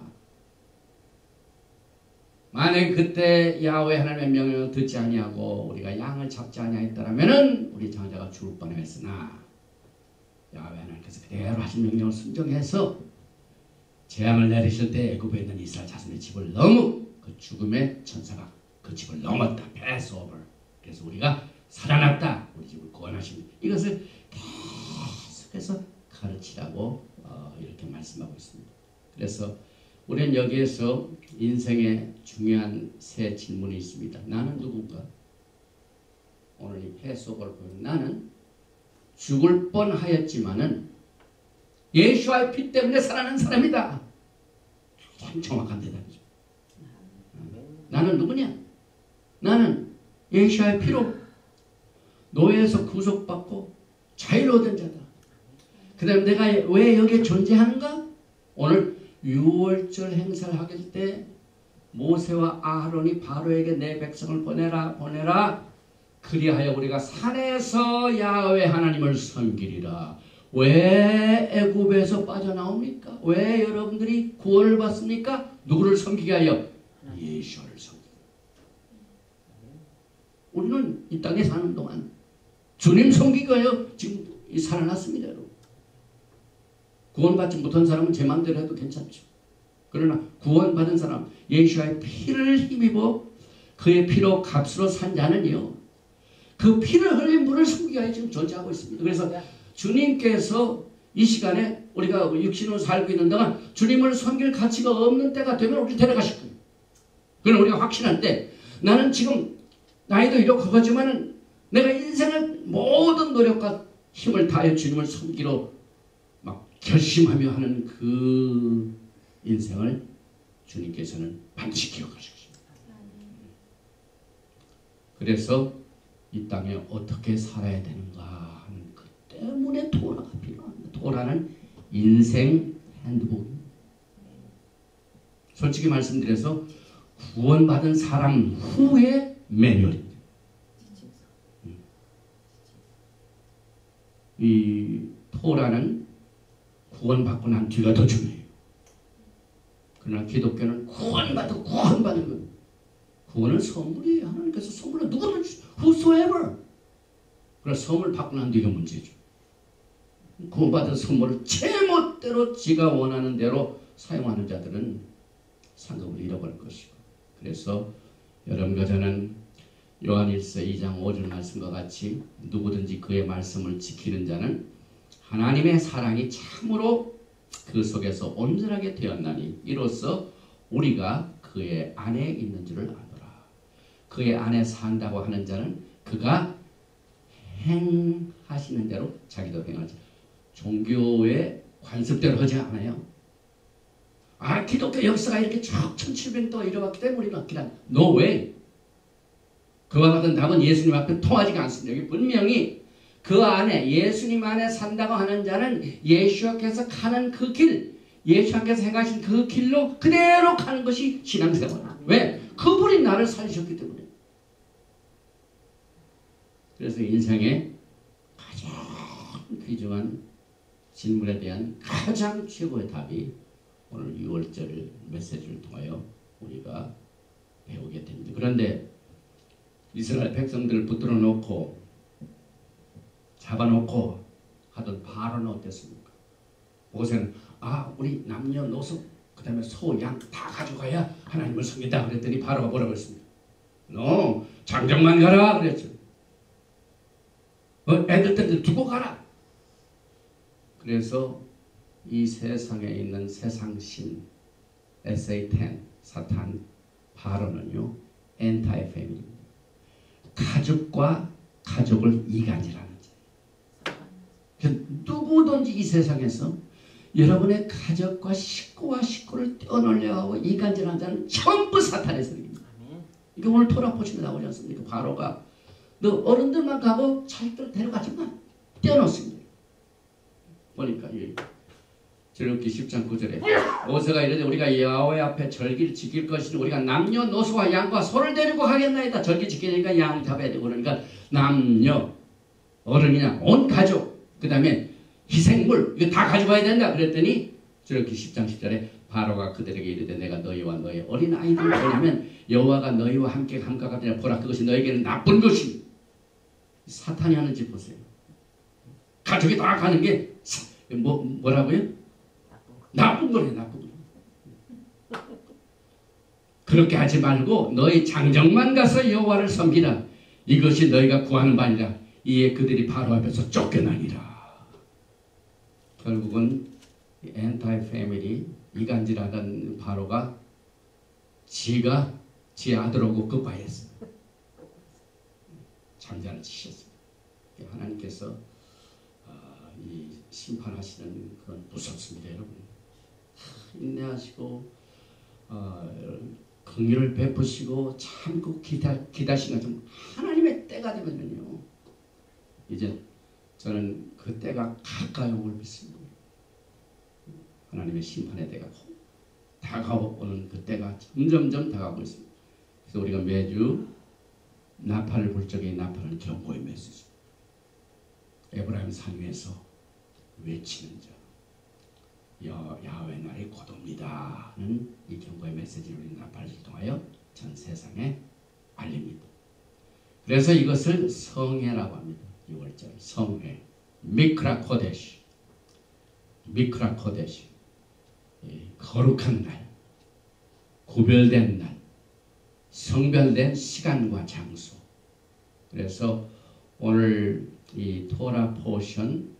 만약에 그때 야훼 하나님의 명령을 듣지 아니하고 우리가 양을 잡지 아니하였더라면은 우리 장자가 죽을 뻔했으나 야훼 하나님께서 그대로 하신 명령을 순종해서 재앙을 내리실 때 애굽에 있는 이스라엘 자손의 집을 넘어 그 죽음의 천사가 그 집을 넘었다. 패스오버. 그래서 우리가 살아났다. 우리 집을 구원하십니다. 이것을 계속해서 가르치라고 이렇게 말씀하고 있습니다. 그래서 우리는 여기에서 인생의 중요한 세 질문이 있습니다. 나는 누군가? 오늘 이 패스오버를 보면 나는 죽을 뻔하였지만은 예수와의 피 때문에 살아난 사람이다. 참 정확한 대답이죠. 나는 누구냐? 나는 예수와의 피로 노예에서 구속받고 자유로운 자다. 그 다음에 내가 왜 여기에 존재하는가? 오늘 유월절 행사를 하길 때 모세와 아하론이 바로에게 내 백성을 보내라. 그리하여 우리가 산에서 야훼 하나님을 섬기리라. 왜 애굽에서 빠져나옵니까? 왜 여러분들이 구원을 받습니까? 누구를 섬기게 하여? 예수를 섬기게. 우리는 이 땅에 사는 동안 주님 섬기고요. 지금 살아났습니다. 여러분. 구원받지 못한 사람은 제 마음대로 해도 괜찮죠. 그러나 구원받은 사람, 예수와의 피를 힘입어 그의 피로 값으로 산 자는요. 그 피를 흘린 분을 섬기게 하여 지금 존재하고 있습니다. 그래서 주님께서 이 시간에 우리가 육신으로 살고 있는 동안 주님을 섬길 가치가 없는 때가 되면 우리 데려가실 거예요. 그건 우리가 확신할 때 나는 지금 나이도 이렇고 하지만은 내가 인생을 모든 노력과 힘을 다해 주님을 섬기러 막 결심하며 하는 그 인생을 주님께서는 반드시 기억하시겠습니다. 그래서 이 땅에 어떻게 살아야 되는가 하는 그 때문에 토라가 필요합니다. 토라는 인생 핸드북입니다. 솔직히 말씀드려서 구원받은 사람 후의 매뉴얼입니다. 이 토라는 구원받고 난 뒤가 더 중요해요. 그러나 기독교는 구원받은 것. 구원은 선물이에요. 하나님께서 선물을 누구든 whosoever. 그러나 선물 받고 난 뒤가 문제죠. 구원받은 선물을 제멋대로 지가 원하는 대로 사용하는 자들은 상급을 잃어버릴 것이고, 그래서 여러분과 저는 요한일서 2장 5절 말씀과 같이 누구든지 그의 말씀을 지키는 자는 하나님의 사랑이 참으로 그 속에서 온전하게 되었나니 이로써 우리가 그의 안에 있는 줄을 아노라. 그의 안에 산다고 하는 자는 그가 행하시는 대로 자기도 행하지. 종교의 관습대로 하지 않아요. 기독교 역사가 이렇게 쭉 1700도 이뤄왔기 때문에 우리는 그냥 no way. 그와 같은 답은 예수님 앞에 통하지가 않습니다. 여기 분명히 그 안에 예수님 안에 산다고 하는 자는 예수께서 가는 그 길, 예수께서 행하신 그 길로 그대로 가는 것이 신앙생활. 왜? 그분이 나를 살리셨기 때문에. 그래서 인생의 가장 귀중한 질문에 대한 가장 최고의 답이 오늘 6월절 메시지를 통하여 우리가 배우게 됩니다. 그런데 이스라엘 백성들을 붙들어 놓고 잡아놓고 하던 바로는 어땠습니까? 모세는 우리 남녀노소 그 다음에 소, 양 다 가져가야 하나님을 섬긴다 그랬더니 바로가 뭐라고 했습니까? 너 장정만 가라 그랬죠. 애들 두고 가라. 그래서 이 세상에 있는 세상신 SA10 사탄 바로는요 엔타이 패밀리입니다. 가족과 가족을 이간질하는 자예요. 누구든지 이 세상에서 여러분의 가족과 식구와 식구를 떼어놓으려고 하고 이간질하는 자는 전부 사탄의 세력입니다. 이게 오늘 토라 보시면 나오지 않습니까? 바로가 너 어른들만 가고 자식들 데려가지만 떼어놓습니다. 보니까 출애굽기 10장 9절에 모세가 이르되 우리가 여호와 앞에 절기를 지킬 것이니 우리가 남녀노소와 양과 소를 데리고 가겠나이다. 절기 지키니까 양 잡아야 되고 그러니까 남녀 어른이나 온 가족 그 다음에 희생물 이거 다 가져가야 된다 그랬더니 출애굽기 10장 10절에 바로가 그들에게 이르되 내가 너희와 너희 어린 아이들을 보내면 여호와가 너희와 함께 함께가 되냐 보라 그것이 너에게는 나쁜 것이 사탄이 하는 짓 보세요. 가족이 다 가는 게 뭐라고요? 나쁜 거예요. 나쁜 거. 그렇게 하지 말고 너희 장정만 가서 여호와를 섬기라. 이것이 너희가 구하는 바니라. 이에 그들이 바로 앞에서 쫓겨나니라. 결국은 엔타이 패밀리 이간질하던 바로가 지가 지 아들하고 끝과했어요. 장자를 치셨습니다. 하나님께서 이 심판하시는 그런 무섭습니다, 여러분. 인내하시고 긍휼을 베푸시고 참고 기다시는 좀 하나님의 때가 되면요. 이제 저는 그 때가 가까이 올 믿습니다. 하나님의 심판의 때가 다가오는 그 때가 점점점 다가오고 있습니다. 그래서 우리가 매주 나팔을 불 적에 나팔은 경고의 메시지. 에브라임 산 위에서 외치는 자. 야훼 날이 곧 옵니다는 이 경고의 메시지를 우리 나팔을 통하여 전 세상에 알립니다. 그래서 이것을 성회라고 합니다. 6월절 성회 미크라 코데시 미크라 코데시 거룩한 날 구별된 날 성별된 시간과 장소. 그래서 오늘 이 토라 포션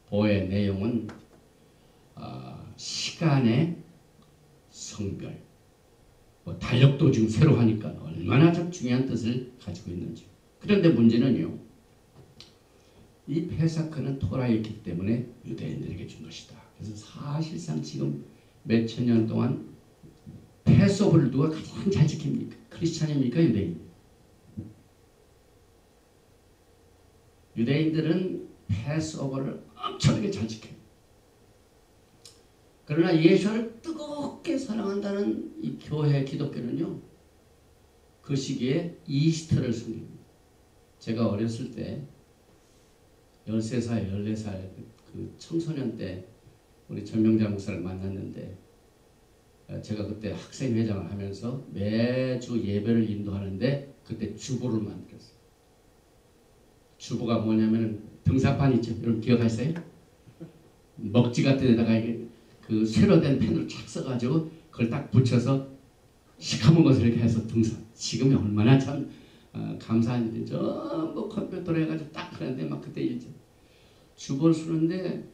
보의 내용은 시간의 성별 달력도 지금 새로 하니까 얼마나 참 중요한 뜻을 가지고 있는지. 그런데 문제는요, 이 페사크는 토라였기 때문에 유대인들에게 준 것이다. 그래서 사실상 지금 몇천 년 동안 패스오버를 누가 가장 잘 지킵니까? 크리스찬입니까? 유대인? 유대인들은 패스오버를 엄청나게 잘 지켜요. 그러나 예수를 뜨겁게 사랑한다는 이 교회 기독교는요, 그 시기에 이스터를 섬깁니다. 제가 어렸을 때 13살, 14살 그 청소년 때 우리 전명자 목사를 만났는데 제가 그때 학생회장을 하면서 매주 예배를 인도하는데 그때 주보를 만들었어요. 주보가 뭐냐면 등사판 있죠? 여러분 기억하세요? 먹지 같은 데다가 이게 그 쇠로 된 펜을 착 써가지고 그걸 딱 붙여서 시커먼 것을 이렇게 해서 등산. 지금이 얼마나 참 감사한 일이 전부 컴퓨터로 해가지고 딱 하는데 막 그때 이제 주보를 쓰는데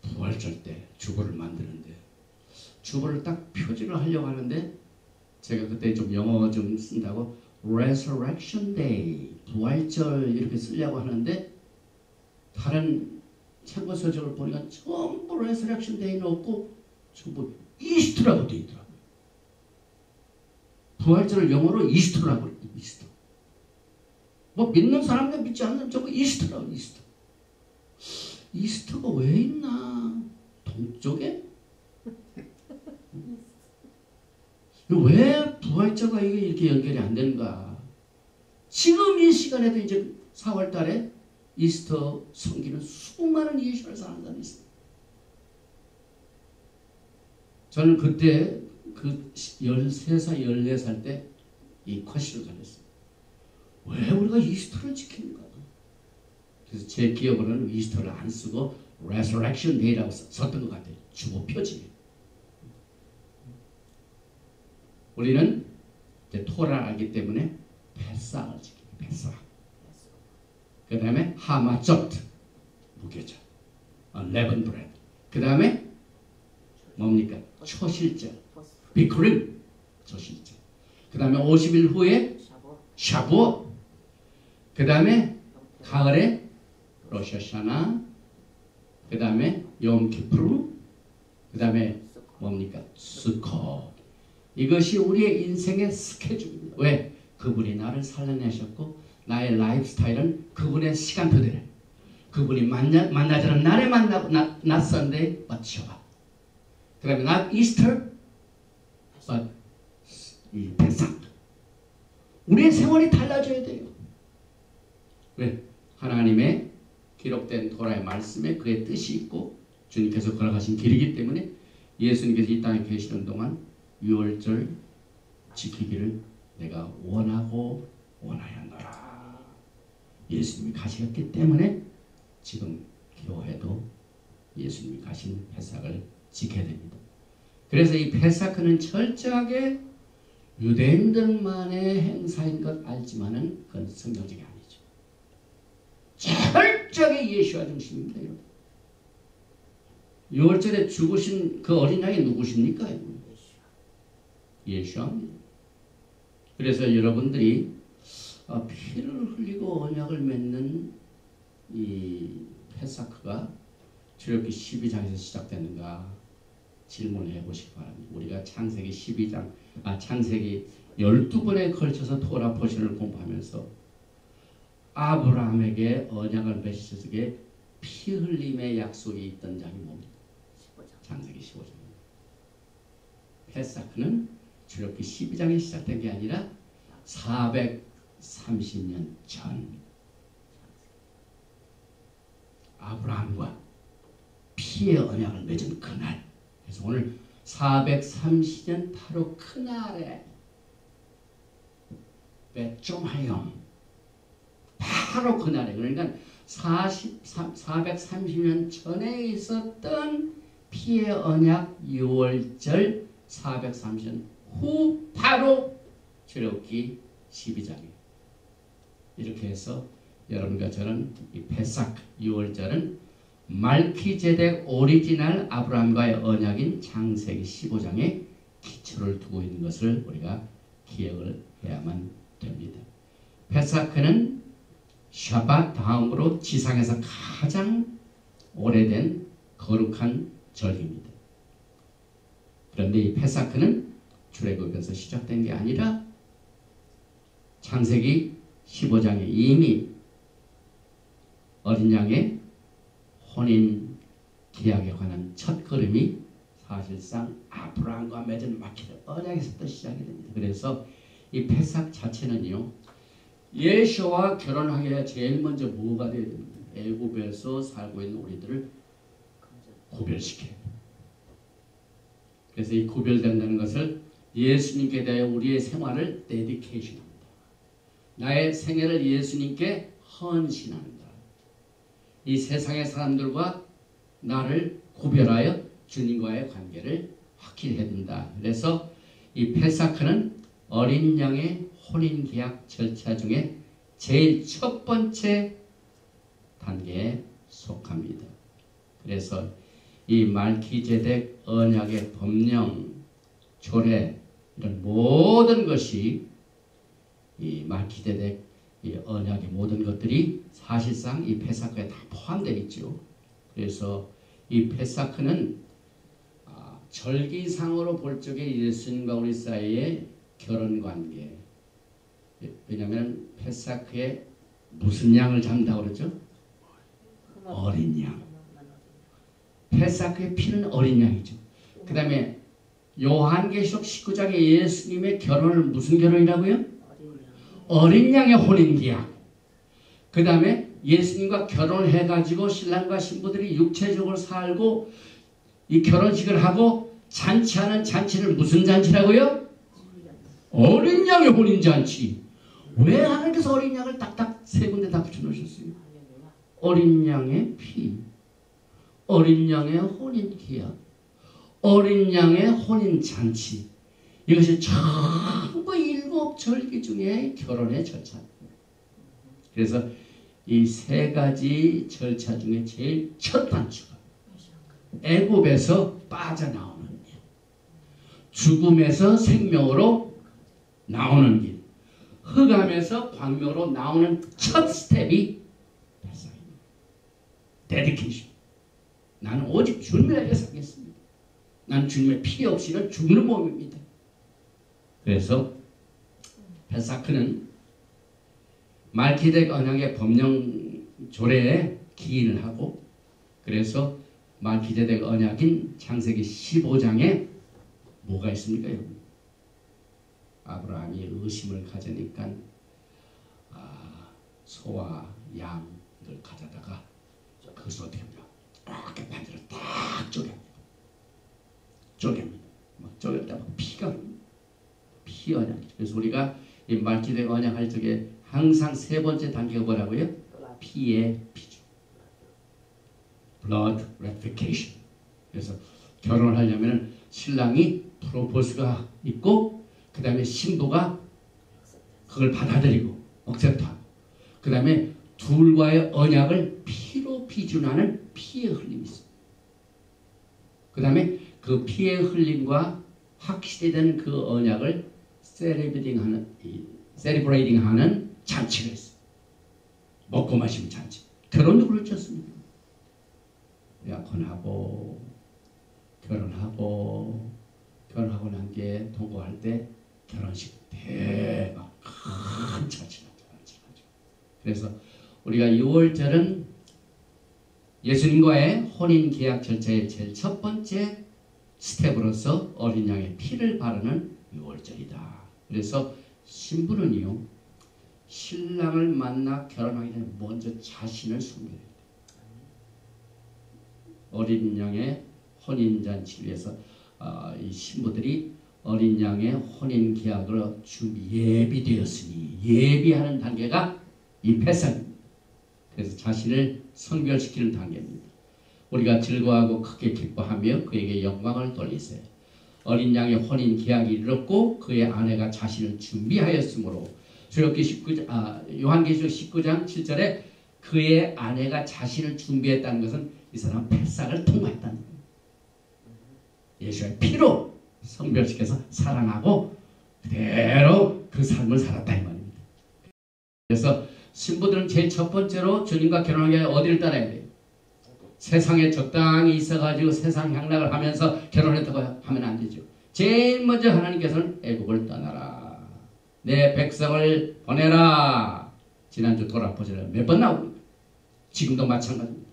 부활절 때 주보를 만드는데 주보를 딱 표지를 하려고 하는데 제가 그때 좀 영어 좀 쓴다고 Resurrection Day 부활절 이렇게 쓰려고 하는데 다른 참고 서적을 보니까 전부 Resurrection Day는 없고 전부 이스트라고 되어 있더라고요. 부활절을 영어로 이스트라고 그래요. 이스트. 뭐 믿는 사람들 믿지 않는 사람 전부 이스트라고 이스트. 이스트가 왜 있나? 동쪽에? 왜 부활절과 이게 이렇게 연결이 안 되는가? 지금 이 시간에도 이제 4월 달에 이스터 섬기는 수많은 예수를 사는 사람이 있어요. 저는 그때 그 13살, 14살 때 이 퀘스천을 가졌어요. 왜 우리가 이스터를 지킵니까? 그래서 제 기억으로는 이스터를 안 쓰고 Resurrection Day라고 썼던 것 같아요. 주보 표지. 우리는 이제 토라를 알기 때문에 패삭을 지킵니다. 패삭. 그 다음에 하마조트 무교절, 레븐 브레드. 그 다음에 뭡니까? 초실절, 비크림 초실절. 그 다음에 50일 후에 샤부어. 그 다음에 가을에 로샤샤나. 그 다음에 욤키푸르. 그 다음에 뭡니까? 수코. 이것이 우리의 인생의 스케줄입니다. 왜? 그분이 나를 살려내셨고 나의 라이프 스타일은 그분의 시간표대로 그분이 만나자는 날에 만나고 not Sunday but Shabbat. 그 다음에 not Easter but 이 백삭. 우리의 생활이 달라져야 돼요. 왜? 하나님의 기록된 토라의 말씀에 그의 뜻이 있고 주님께서 걸어가신 길이기 때문에 예수님께서 이 땅에 계시는 동안 유월절 지키기를 내가 원하고 원하였노라. 예수님이 가셨기 때문에 지금 교회도 예수님이 가신 패삭을 지켜야 됩니다. 그래서 이 패삭은 철저하게 유대인들만의 행사인 것 알지만은 그건 성경적이 아니죠. 철저하게 예수와 중심입니다. 여러분. 유월절에 죽으신 그 어린 양이 누구십니까? 예수입니다. 그래서 여러분들이 피를 흘리고 언약을 맺는 이 패사크가 출애굽기 12장에서 시작되는가 질문해 보시기 바랍니다. 우리가 창세기 12장, 창세기 12번에 걸쳐서 토라 포션을 공부하면서 아브라함에게 언약을 맺으셨을 때 피 흘림의 약속이 있던 장이 뭡니까? 15장. 창세기 15장입니다. 패사크는 출애굽기 12장에 시작된 게 아니라 430년 전 아브라함과 피의 언약을 맺은 그날. 그래서 오늘 430년 바로 그날에 베트레헴 바로 그날에 그러니까 430년 전에 있었던 피의 언약 6월절 430년 후 바로 출애굽기 12장이에요. 이렇게 해서 여러분과 저는 이 패삭 6월절은 말키제덱 오리지널 아브라함과의 언약인 창세기 15장에 기초를 두고 있는 것을 우리가 기억을 해야만 됩니다. 패사크는 샤밧 다음으로 지상에서 가장 오래된 거룩한 절기입니다. 그런데 이 패사크는 출애굽에서 시작된 게 아니라 창세기 15장에 이미 어린 양의 혼인 계약에 관한 첫 걸음이 사실상 아브라함과 맺은 마키드 언약에서부터 시작이 됩니다. 그래서 이 패삭 자체는요, 예수와 결혼하기 위해 제일 먼저 뭐가 돼야 됩니까? 애굽에서 살고 있는 우리들을 구별시켜야 돼요. 그래서 이 구별된다는 것을 예수님께 대하여 우리의 생활을 데디케이션합니다. 나의 생애를 예수님께 헌신합니다. 이 세상의 사람들과 나를 구별하여 주님과의 관계를 확실히 해둔다. 그래서 이 페사크는 어린 양의 혼인계약 절차 중에 제일 첫 번째 단계에 속합니다. 그래서 이 말키제덱 언약의 법령, 조례 이런 모든 것이 이 말키제덱 이 언약의 모든 것들이 사실상 이 페사크에 다 포함되어 있죠. 그래서 이 페사크는 절기상으로 볼 적에 예수님과 우리 사이의 결혼관계. 왜냐하면 페사크에 무슨 양을 잡는다고 그러죠? 어린 양. 페사크의 피는 어린 양이죠. 그 다음에 요한계시록 19장에 예수님의 결혼을 무슨 결혼이라고요? 어린 양의 혼인계약. 그 다음에 예수님과 결혼을 해가지고 신랑과 신부들이 육체적으로 살고 이 결혼식을 하고 잔치하는 잔치를 무슨 잔치라고요? 어린 양의 혼인잔치. 왜 하나님께서 어린 양을 딱딱 세 군데 다 붙여놓으셨어요? 어린 양의 피, 어린 양의 혼인계약, 어린 양의 혼인잔치. 이것이 전부 7절기 중에 결혼의 절차입니다. 그래서 이 세 가지 절차 중에 제일 첫 단추가 애굽에서 빠져나오는 길, 죽음에서 생명으로 나오는 길, 흑암에서 광명으로 나오는 첫 스텝이 발상입니다. 데디케이션. 나는 오직 주님을 위해 살겠습니다. 난 주님의 피 없이는 죽는 몸입니다. 그래서 페사크는 말키덱 언약의 법령 조례에 기인을 하고, 그래서 말키데덱 언약인 창세기 15장에 뭐가 있습니까? 여러분? 아브라함이 의심을 가지니까 소와 양을 가져다가 그것을 어떻게 합니까? 이렇게 반지를 딱 쪼갭니다. 막 쪼갤 때 막 피가 피 언약. 그래서 우리가 이 말키데덱 언약 할 적에 항상 세 번째 단계가 뭐라고요? 피의 피죠. blood ratification. 그래서 결혼을 하려면 신랑이 프로포즈가 있고, 그 다음에 신부가 그걸 받아들이고 억셉트하고, 그 다음에 둘과의 언약을 피로 비준하는 피의 흘림이 있습니다. 그 다음에 그 피의 흘림과 확실히 된 그 언약을 세리브레이팅 하는 잔치가 있어요. 먹고 마시는 잔치. 결혼도 그렇지 않습니까? 약혼하고 결혼하고 난 뒤에 동거할 때 결혼식 대박 큰 잔치가 하죠. 그래서 우리가 6월절은 예수님과의 혼인 계약 절차의 제일 첫 번째 스텝으로서 어린 양의 피를 바르는 6월절이다. 그래서 신부는요, 신랑을 만나 결혼하기 전에 먼저 자신을 숨겨야 돼요. 어린 양의 혼인잔치를 위해서 이 신부들이 어린 양의 혼인 계약으로 예비되었으니, 예비하는 단계가 이 패상입니다. 그래서 자신을 성별시키는 단계입니다. 우리가 즐거워하고 크게 기뻐하며 그에게 영광을 돌리세요. 어린 양의 혼인 계약이 이르렀고 그의 아내가 자신을 준비하였으므로, 요한계시록 19장 7절에 그의 아내가 자신을 준비했다는 것은 이 사람은 패상을 통과했다는 거예요. 예수의 피로 성별시켜서 사랑하고 그대로 그 삶을 살았다 이 말입니다. 그래서 신부들은 제일 첫 번째로 주님과 결혼하기 위해 어디를 따라야 돼요? 세상에 적당히 있어가지고 세상 향락을 하면서 결혼했다고 하면 안 되죠. 제일 먼저 하나님께서는 애국을 떠나라, 내 백성을 보내라. 지난주 돌아보시라 몇 번 나옵니다. 지금도 마찬가지입니다.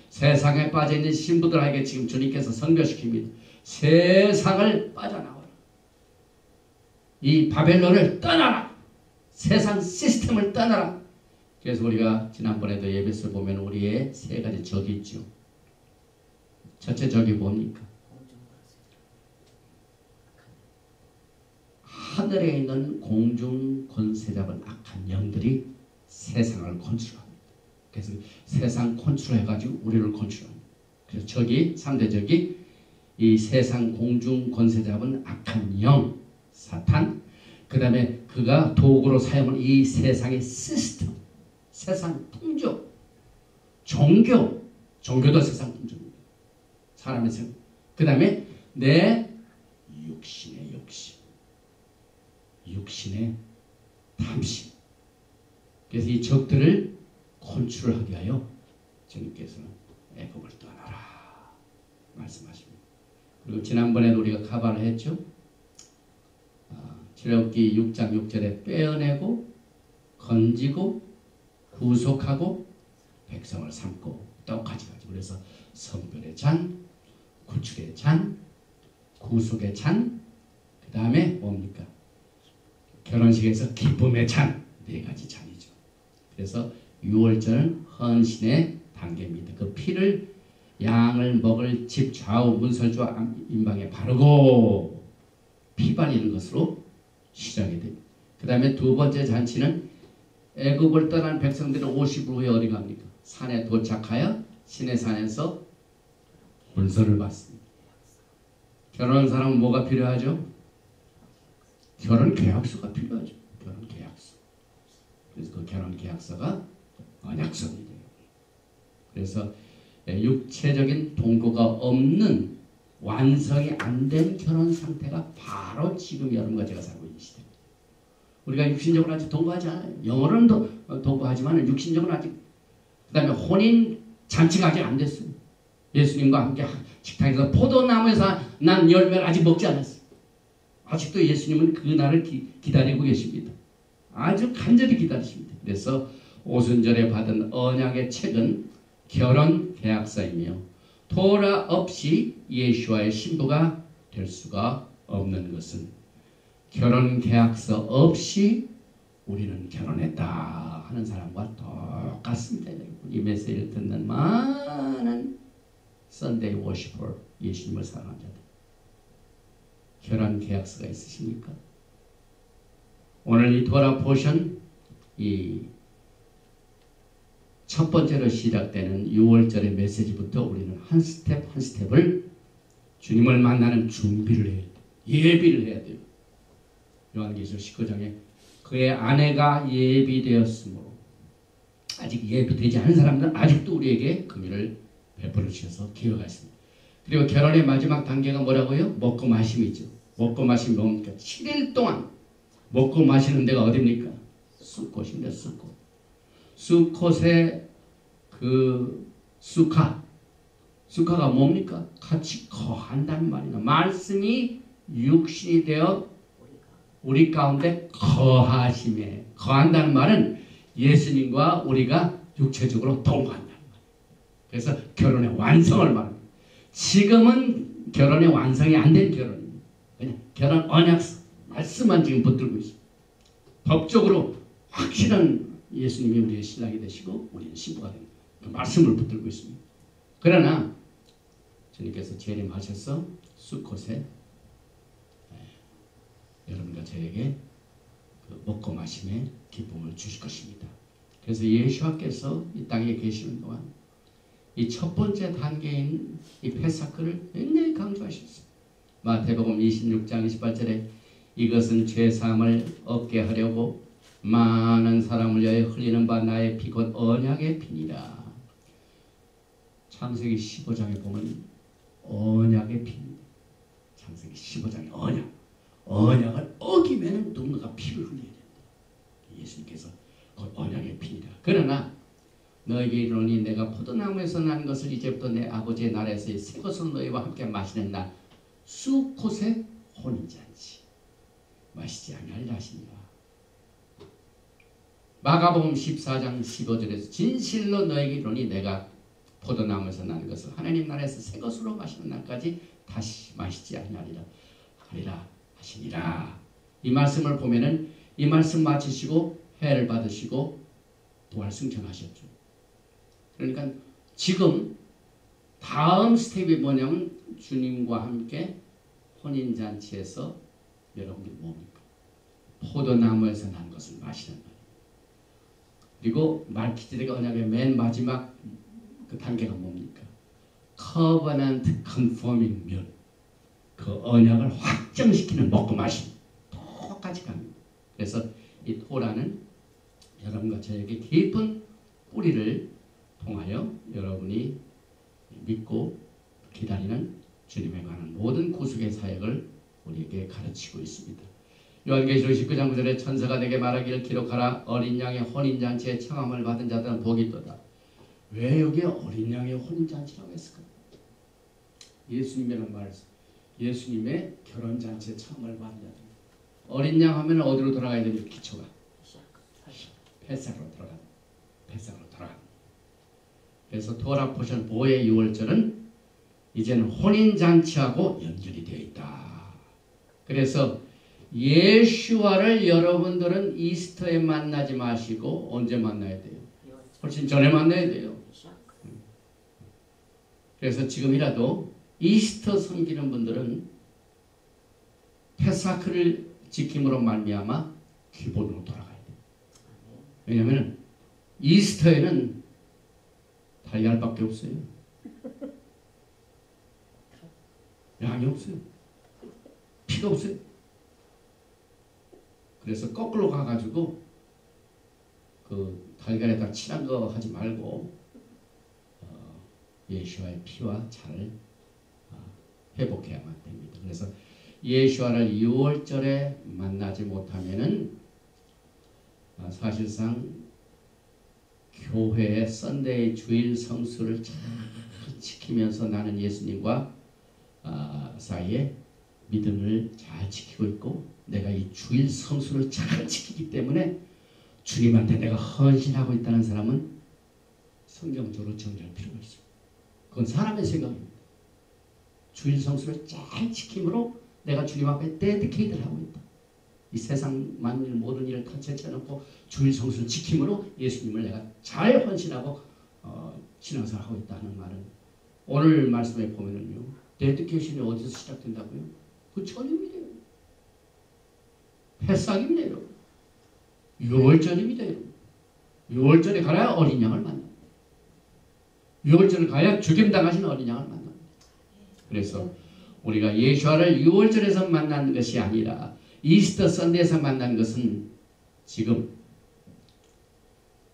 세상에 빠져있는 신부들에게 지금 주님께서 선교시킵니다. 세상을 빠져나와라. 이 바벨론을 떠나라. 세상 시스템을 떠나라. 그래서 우리가 지난번에도 예배를 보면 우리의 세 가지 적이 있죠. 첫째 적이 뭡니까? 하늘에 있는 공중 권세 잡은 악한 영들이 세상을 컨트롤합니다. 그래서 세상 컨트롤해가지고 우리를 컨트롤합니다. 그래서 적이, 상대적이 이 세상 공중 권세 잡은 악한 영, 사탄, 그 다음에 그가 도구로 사용한 이 세상의 시스템, 세상 풍조, 종교도 세상 풍조입니다. 사람의 생, 그 다음에 내 육신의 욕심, 육신의 탐심. 그래서 이 적들을 컨트롤하게 하여 주님께서는 애굽을 떠나라 말씀하십니다. 그리고 지난번에도 우리가 카바를 했죠. 출애굽기 6장 6절에 빼어내고 건지고 구속하고 백성을 삼고 똑같이 가지고, 그래서 성별의 잔, 구축의 잔, 구속의 잔, 그 다음에 뭡니까? 결혼식에서 기쁨의 잔, 네 가지 잔이죠. 그래서 6월절은 헌신의 단계입니다. 그 피를 양을 먹을 집 좌우 문설주와 임방에 바르고 피 바르는 것으로 시작이 됩니다. 그 다음에 두 번째 잔치는 애굽을 떠난 백성들은 50일 후에 어디 갑니까? 산에 도착하여 시내산에서 문서를 받습니다. 결혼한 사람은 뭐가 필요하죠? 결혼 계약서가 필요하죠. 결혼 계약서. 그래서 그 결혼 계약서가 언약서입니다. 그래서 육체적인 동거가 없는 완성이 안 된 결혼 상태가 바로 지금 여러분과 제가 살고 있는 시대입니다. 우리가 육신적으로 아직 동거하지 않아요. 영어로는 동거하지만 육신적으로 아직, 그 다음에 혼인 잔치가 아직 안 됐어요. 예수님과 함께 식탁에서 포도나무에서 난 열매를 아직 먹지 않았어요. 아직도 예수님은 그 날을 기다리고 계십니다. 아주 간절히 기다리십니다. 그래서 오순절에 받은 언약의 책은 결혼 계약서이며 토라 없이 예수와의 신부가 될 수가 없는 것은 결혼 계약서 없이 우리는 결혼했다 하는 사람과 똑같습니다. 이 메시지를 듣는 많은 선데이 워시퍼, 예수님을 사랑하는 자들, 결혼 계약서가 있으십니까? 오늘 이 토라 포션, 이 첫 번째로 시작되는 6월절의 메시지부터 우리는 한 스텝 한 스텝을 주님을 만나는 준비를 해야 돼요. 예비를 해야 돼요. 요한계시록 19장에 그의 아내가 예비되었으므로, 아직 예비되지 않은 사람들은 아직도 우리에게 금유를 베풀어 주셔서 기회가 있습니다. 그리고 결혼의 마지막 단계가 뭐라고요? 먹고 마심이죠. 먹고 마심이 뭡니까? 7일 동안 먹고 마시는 데가 어디입니까? 수컷입니다. 수컷. 수컷의 그 수카가 뭡니까? 같이 거한다는 말이다. 말씀이 육신이 되어 우리 가운데 거하심에, 거한다는 말은 예수님과 우리가 육체적으로 동거한다는 말이에요. 그래서 결혼의 완성을 말합니다. 지금은 결혼의 완성이 안 된 결혼입니다. 그냥 결혼 언약서 말씀만 지금 붙들고 있습니다. 법적으로 확실한 예수님이 우리의 신랑이 되시고 우리는 신부가 됩니다. 그 말씀을 붙들고 있습니다. 그러나 주님께서 재림하셔서 수컷에 여러분과 저에게 그 먹고 마심의 기쁨을 주실 것입니다. 그래서 예수님께서 이 땅에 계시는 동안 이 첫 번째 단계인 이 페사크를 굉장히 강조하셨습니다. 마태복음 26장 28절에 이것은 죄사함을 얻게 하려고 많은 사람을 위하여 흘리는 바 나의 피 곧 언약의 피니라. 창세기 15장에 보면 언약의 피입니다. 창세기 15장의 언약을 어기면 누군가가 피를 흘려야 된다. 예수님께서 곧 언약의 피니라. 그러나 너에게 이르노니 내가 포도나무에서 난 것을 이제부터 내 아버지의 나라에서 새 것을 너희와 함께 마시는 날 수콧의 혼인잔치 마시지 아니하리라 하시니라. 마가복음 14장 15절에서 진실로 너에게 이르노니 내가 포도나무에서 난 것을 하나님 나라에서 새 것으로 마시는 날까지 다시 마시지 아니하리라 하시니라. 이 말씀을 보면은 이 말씀 마치시고 해를 받으시고 부활 승천하셨죠. 그러니까 지금 다음 스텝이 뭐냐면 주님과 함께 혼인잔치에서 여러분들이 뭡니까? 포도나무에서 난 것을 마시는 날. 그리고 말기드레가 언약의 맨 마지막 그 단계가 뭡니까? covenant confirming meal, 그 언약을 확정시키는 먹고 마심 똑같이 갑니다. 그래서 이 토라는 여러분과 저에게 깊은 뿌리를 통하여 여러분이 믿고 기다리는 주님에 관한 모든 구속의 사역을 우리에게 가르치고 있습니다. 요한계시록 19장 9절에 천사가 내게 말하기를 기록하라. 어린 양의 혼인잔치에 청함을 받은 자들은 복이 있도다. 왜 여기에 어린 양의 혼인잔치라고 했을까? 예수님이라는 말씀, 예수님의 결혼잔치에 청함을 받은 자들. 어린 양 하면 어디로 돌아가야 됩니까? 기초가 펫삭으로 돌아가는, 펫삭으로 돌아가는. 그래서 토라 포션 보의 유월절은 이제는 혼인잔치하고 연결이 되어 있다. 그래서 예수와를 여러분들은 이스터에 만나지 마시고 언제 만나야 돼요? 훨씬 전에 만나야 돼요. 그래서 지금이라도 이스터 섬기는 분들은 페사크를 지킴으로 말미암아 기본으로 돌아가야 돼요. 왜냐하면 이스터에는 달걀밖에 없어요. 양이 없어요. 피가 없어요. 그래서 거꾸로 가가지고 그 달걀에다 칠한 거 하지 말고 예수와의 피와 차를 회복해야만 됩니다. 그래서 예수와를 6월절에 만나지 못하면은 사실상 교회의 썬데이 주일 성수를 잘 지키면서 나는 예수님과 사이에 믿음을 잘 지키고 있고 내가 이 주일 성수를 잘 지키기 때문에 주님한테 내가 헌신하고 있다는 사람은 성경적으로 정리할 필요가 있어요. 그건 사람의 생각입니다. 주일 성수를 잘 지킴으로 내가 주님 앞에 데디케이트를 하고 있다. 이 세상 만일 모든 일을 다 제쳐놓고 주일 성수를 지킴으로 예수님을 내가 잘 헌신하고 신앙생활을 하고 있다는 말은 오늘 말씀에 보면은요. 데디케이션이 어디서 시작된다고요? 그 전입니다. 패싹입니다. 여러분. 6월절입니다. 여러분. 6월절에 가야 어린 양을 만납니다. 6월절에 가야 죽임당하신 어린 양을 만납니다. 그래서 우리가 예수와를 6월절에서 만나는 것이 아니라 이스터 선데에서 만나는 것은 지금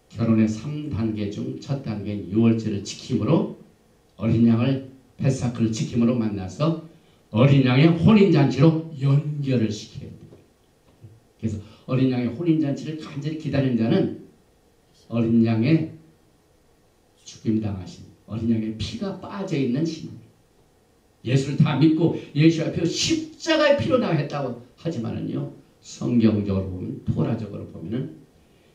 결혼의 3단계 중 첫 단계인 6월절을 지킴으로 어린 양을 페사크를 지킴으로 만나서 어린 양의 혼인잔치로 연결을 시켜야 됩니다. 그래서 어린 양의 혼인잔치를 간절히 기다리는 자는 어린 양의 죽임당하신 어린 양의 피가 빠져있는 신앙. 예수를 다 믿고 예수의 피로 십자가의 피로 나했다고 하지만은요 성경적으로 보면 토라적으로 보면은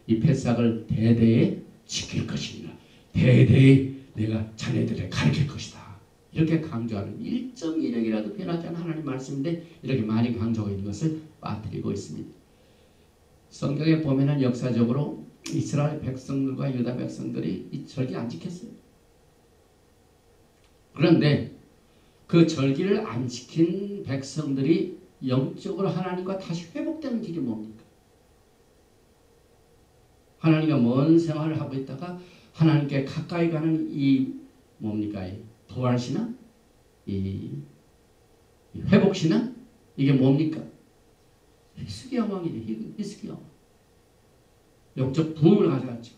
이 패삭을 대대에 지킬 것이니라 대대에 내가 자네들에 가르칠 것이다 이렇게 강조하는 1.1억이라도 변하지 않은 하나님 말씀인데 이렇게 많이 강조하고 있는 것을 빠뜨리고 있습니다. 성경에 보면은 역사적으로 이스라엘 백성들과 유다 백성들이 이 절기 안 지켰어요. 그런데 그 절기를 안 지킨 백성들이 영적으로 하나님과 다시 회복되는 길이 뭡니까? 하나님과 먼 생활을 하고 있다가 하나님께 가까이 가는 이 뭡니까? 이 부활신앙? 이 회복신앙? 이게 뭡니까? 히스기야 왕이래. 히스기야 왕. 영적 부흥을 가져갔죠.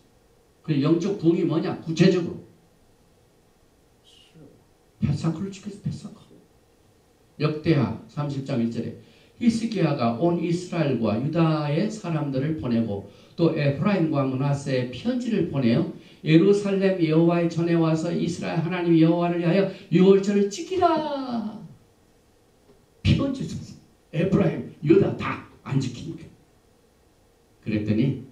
그 영적 부흥이 뭐냐? 구체적으로 펫사크를 지켜서 펫사크. 역대하 30장 1절에 히스기야가 온 이스라엘과 유다의 사람들을 보내고 또 에프라임과 므낫세에 편지를 보내어 예루살렘 여호와의 전에 와서 이스라엘 하나님 여호와를 위하여 유월절을 지키라. 편지 줬어. 에프라임, 유다 다 안 지키니까. 그랬더니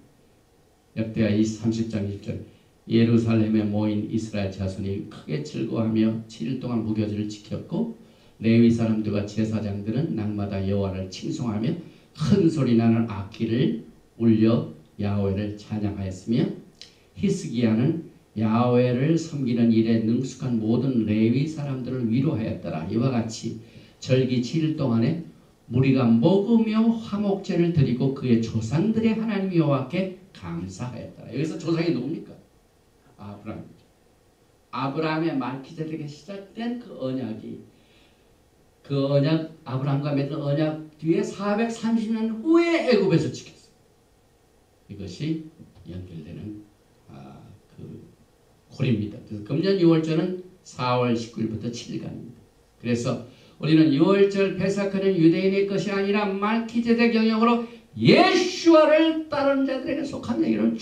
역대하 30장 20절 예루살렘에 모인 이스라엘 자손이 크게 즐거워하며 7일 동안 무교절을 지켰고 레위 사람들과 제사장들은 날마다 여호와를 칭송하며 큰 소리 나는 악기를 울려 야훼를 찬양하였으며 히스기야는 야훼를 섬기는 일에 능숙한 모든 레위 사람들을 위로하였더라. 이와 같이 절기 7일 동안에 무리가 먹으며 화목제를 드리고 그의 조상들의 하나님 여호와께 감사하였더라. 여기서 조상이 누굽니까? 아브라함이죠. 아브라함의 말기제덱에 시작된 그 언약이 그 언약 아브라함과 맺은 언약 뒤에 430년 후에 애굽에서 지켰어요. 이것이 연결되는 그 고리입니다. 그래서 금년 6월절은 4월 19일부터 7일간입니다. 그래서 우리는 6월절 페사크는 유대인의 것이 아니라 말기제덱 영역으로 예수와를 따르는 자들에게 속한 얘기는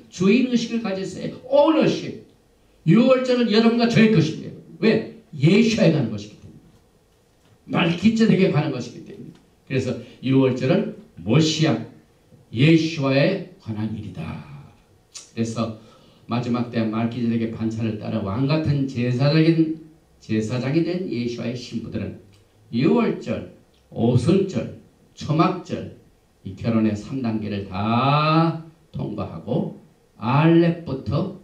주인의식을 가졌어요. 오너십. 6월절은 여러분과 저의 것이에요. 왜? 예수에 가는 것이기 때문에. 말기제덱에 가는 것이기 때문에. 그래서 6월절은 모시아 예수와에 관한 일이다. 그래서 마지막 때 말기제덱의 반차를 따라 왕같은 제사장이 된 예수와의 신부들은 6월절, 오순절, 초막절 이 결혼의 3단계를 다 통과하고 알렙부터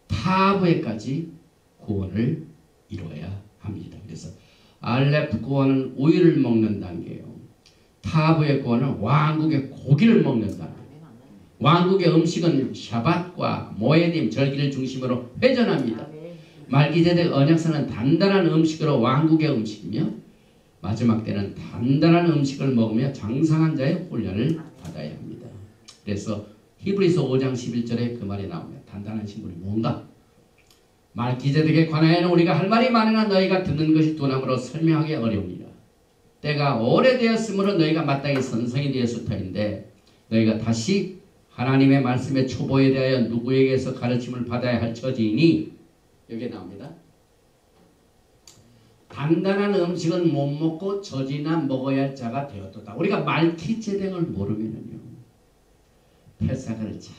타브에까지 구원을 이루어야 합니다. 그래서 알렙 구원은 우유를 먹는 단계예요. 타브의 구원은 왕국의 고기를 먹는 단계. 왕국의 음식은 샤밧과 모에딤 절기를 중심으로 회전합니다. 말기제덱 언약서는 단단한 음식으로 왕국의 음식이며 마지막 때는 단단한 음식을 먹으며 장성한 자의 훈련을 받아야 합니다. 그래서 히브리서 5장 11절에 그 말이 나옵니다. 단단한 신분이 뭔가? 말기제덱에 관하여는 우리가 할 말이 많으나 너희가 듣는 것이 둔함으로 설명하기 어려우니라. 때가 오래되었으므로 너희가 마땅히 선성이 되었을 터인데 너희가 다시 하나님의 말씀의 초보에 대하여 누구에게서 가르침을 받아야 할 처지이니 여기에 나옵니다. 단단한 음식은 못 먹고 젖이나 먹어야 할 자가 되었도다. 우리가 말기제덱을 모르면요 패사가를 잘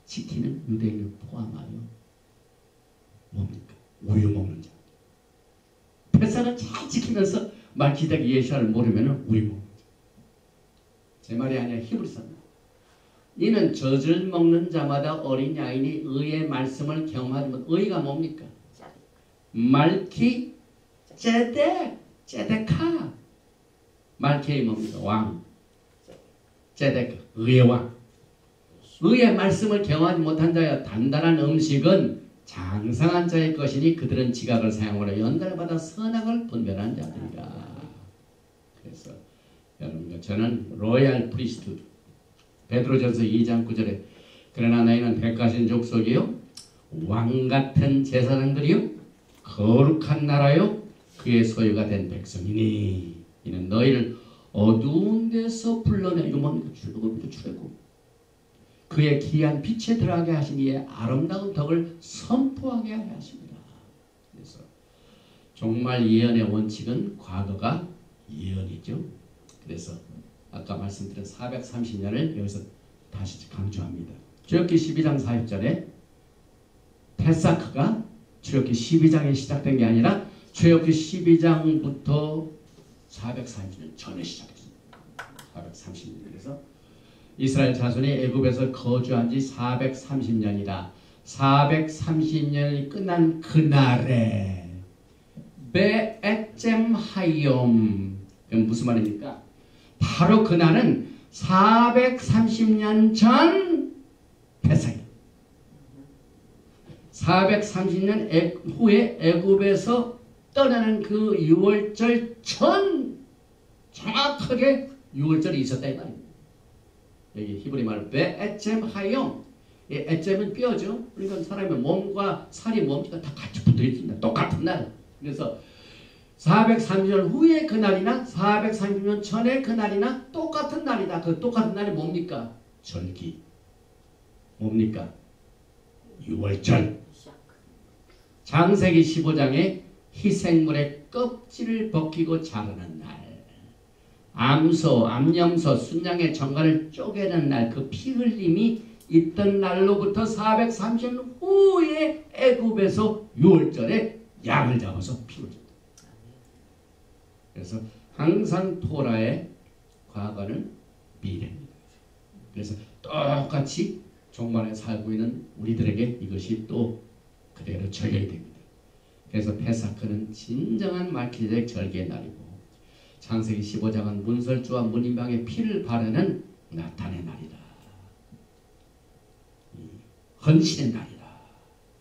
지키는 유대인을 포함하여 뭡니까? 우유 먹는 자. 패사를 잘 지키면서 말기제덱 예수를 모르면 우유 먹는 자. 제 말이 아니라 히브리서입니다. 이는 젖을 먹는 자마다 어린 야인이 의의 말씀을 경험하면 의가 뭡니까? 말기제덱, 제데카. 말기의 뭡니까? 왕. 제데카, 의의 왕. 의의 말씀을 경험하지 못한 자여 단단한 음식은 장성한 자의 것이니 그들은 지각을 사용하여 연달받아 선악을 분별한 자들이라. 그래서 여러분 저는 로얄 프리스트드 베드로전서 2장 9절에 그러나 너희는 백가신 족속이요 왕같은 제사장들이요 거룩한 나라요 그의 소유가 된 백성이니 이는 너희를 어두운 데서 불러내 이거 뭡니까? 출애굽 그의 귀한 빛에 들어가게 하신 이의 아름다운 덕을 선포하게 하려 하십니다. 그래서 종말 예언의 원칙은 과거가 예언이죠. 그래서 아까 말씀드린 430년을 여기서 다시 강조합니다. 출애굽기 12장 40절에 페사크가 출애굽기 12장에 시작된 게 아니라 출애굽기 12장부터 430년 전에 시작했습니다. 430년. 그래서 이스라엘 자손이 애굽에서 거주한 지 430년이라 430년이 끝난 그날에 베에젬 하욤 그건 무슨 말입니까? 바로 그날은 430년 전 페사야. 430년 후에 애굽에서 떠나는 그 6월절 전 정확하게 6월절이 있었다 이 말입니다. 여기 히브리 말 베에젬 하욤. 에젬은 뼈죠. 그러니까 사람의 몸과 살이 뭡니까? 다 같이 붙어 있습니다. 똑같은 날. 그래서 430년 후의 그날이나 430년 전의 그날이나 똑같은 날이다. 그 똑같은 날이 뭡니까? 절기. 뭡니까? 6월절. 창세기 15장에 희생물의 껍질을 벗기고 자르는 날. 암소, 암염소, 순양의 정갈을 쪼개는 날, 그 피 흘림이 있던 날로부터 430년 후에 애굽에서 6월절에 양을 잡아서 피를 줬다. 그래서 항상 토라의 과거는 미래입니다. 그래서 똑같이 종말에 살고 있는 우리들에게 이것이 또 그대로 적용이 됩니다. 그래서 페사크는 진정한 말기제덱 절기의 날이고 창세기 15장은 문설주와 문인방의 피를 바르는 나탄의 날이다. 헌신의 날이다.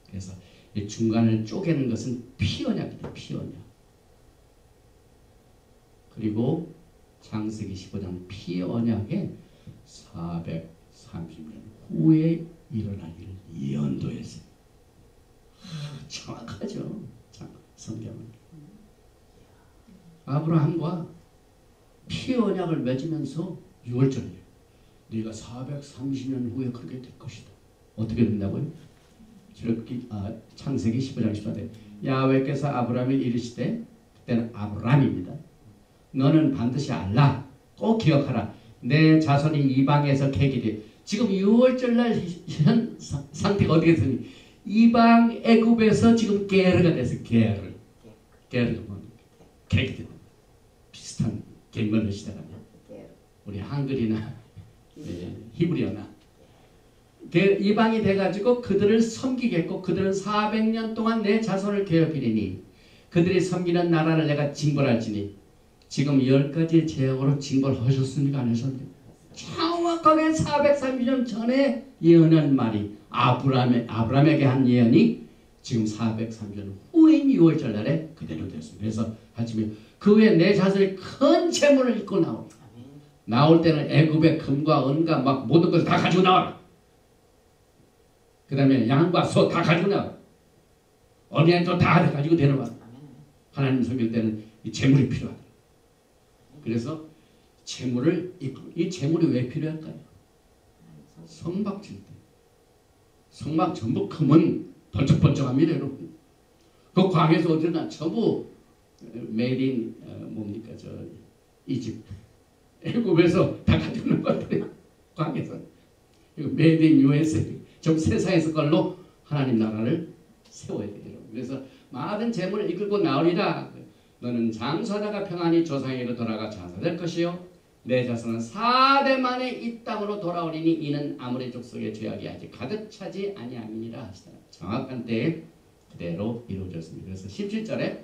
그래서 이 중간을 쪼개는 것은 피언약이다. 피언약. 그리고 창세기 15장 피언약에 430년 후에 일어날 일을 예언도했어요. 정확하죠. 성경은. 아브라함과 피언약을 맺으면서 6월절이에요. 네가 430년 후에 그렇게 될 것이다. 어떻게 된다고요? 창세기 15장 14절. 야훼께서 아브라함에 이르시되, 그때는 아브라함입니다. 너는 반드시 알라. 꼭 기억하라. 내 자손이 이방에서 개길이. 지금 6월절날 현 상태가 어떻게 됐니? 이방 애굽에서 지금 게르가 됐어요. 게르가 뭡니까? 개길. 비슷한 갱걸로 시작하냐. 우리 한글이나 히브리어나 이방이 돼가지고 그들을 섬기겠고 그들은 400년 동안 내 자손을 괴롭히리니 그들이 섬기는 나라를 내가 징벌할지니. 지금 10가지 제약으로 징벌하셨습니까? 안 하셨습니까? 정확하게 430년 전에 예언한 말이 아브라함에게 한 예언이 지금 430년 후인 6월절 날에 그대로 됐습니다. 그래서 하지만 그 후에 내 자손이 큰 재물을 입고 나옵니다. 나올 때는 애굽의 금과 은과 막 모든 것을 다 가지고 나와라. 그 다음에 양과 소 다 가지고 나와라. 어린아이도 다 가지고 데려와. 하나님 섬길 때는 이 재물이 필요하다. 그래서 재물을 이 재물이 왜 필요할까요? 성막 질 때. 성막 전부 금은 번쩍번쩍합니다, 여러분. 그 광에서 어디나 전부 메이드 뭡니까 이집트. 애굽에서 다 가지고 오는 것 같아요. 광에서. 메이드 인 USA. 좀 세상에서 걸로 하나님 나라를 세워야 돼요. 그래서 많은 재물을 이끌고 나오리라. 너는 장사다가 평안히 조상에게로 돌아가 장사될 것이요. 내 자손은 4대 만에 이 땅으로 돌아오리니 이는 아모리 족속의 죄악이 아직 가득 차지 아니함이니라 하시더라. 정확한 때에 그대로 이루어졌습니다. 그래서 17절에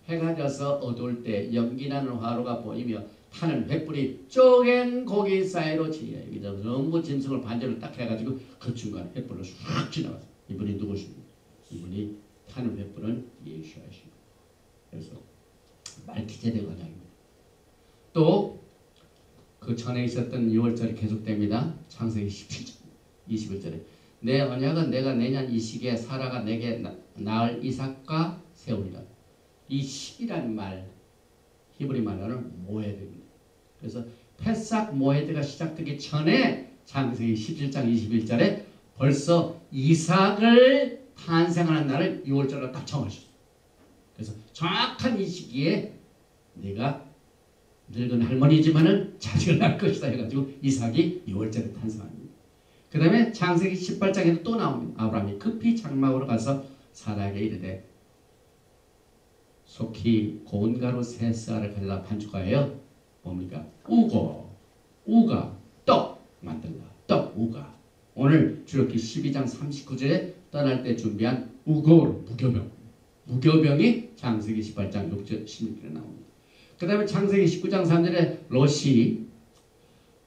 해가 져서 어두울 때 연기나는 화로가 보이며 타는 횃불이 쪼갠 고기 사이로 지려. 여기서 전부 짐승을 반절을 딱 해가지고 그 중간에 횃불로 쑥 지나갔어요. 이분이 누구십니까? 이분이 타는 횃불은 예수하십니다. 그래서 말기제대 관장입니다. 또 그 전에 있었던 6월절이 계속됩니다. 창세기 17절 21절에 내 언약은 내가 내년 이 시기에 사라가 내게 낳을 이삭과 세우리라. 이 시기란 말 히브리 말로는 모헤드입니다. 그래서 패삭 모헤드가 시작되기 전에 창세기 17장 21절에 벌써 이삭을 탄생하는 날을 6월절로 딱 정하셨어요. 그래서 정확한 이 시기에 네가 늙은 할머니지만은 자식을 낳을 것이다 해가지고 이삭이 6월절에 탄생합니다. 그 다음에 창세기 18장에도 또 나옵니다. 아브라함이 급히 장막으로 가서 사라에게 이르되 속히 고운 가루 세 쌀을 갈라 반죽하여 뭡니까? 우가 떡 만들라. 떡 우가. 오늘 주력기 12장 39절에 떠날 때 준비한 우고로 무교병이 창세기 18장 6절 16절에 나옵니다. 그 다음에 창세기 19장 3절에 롯이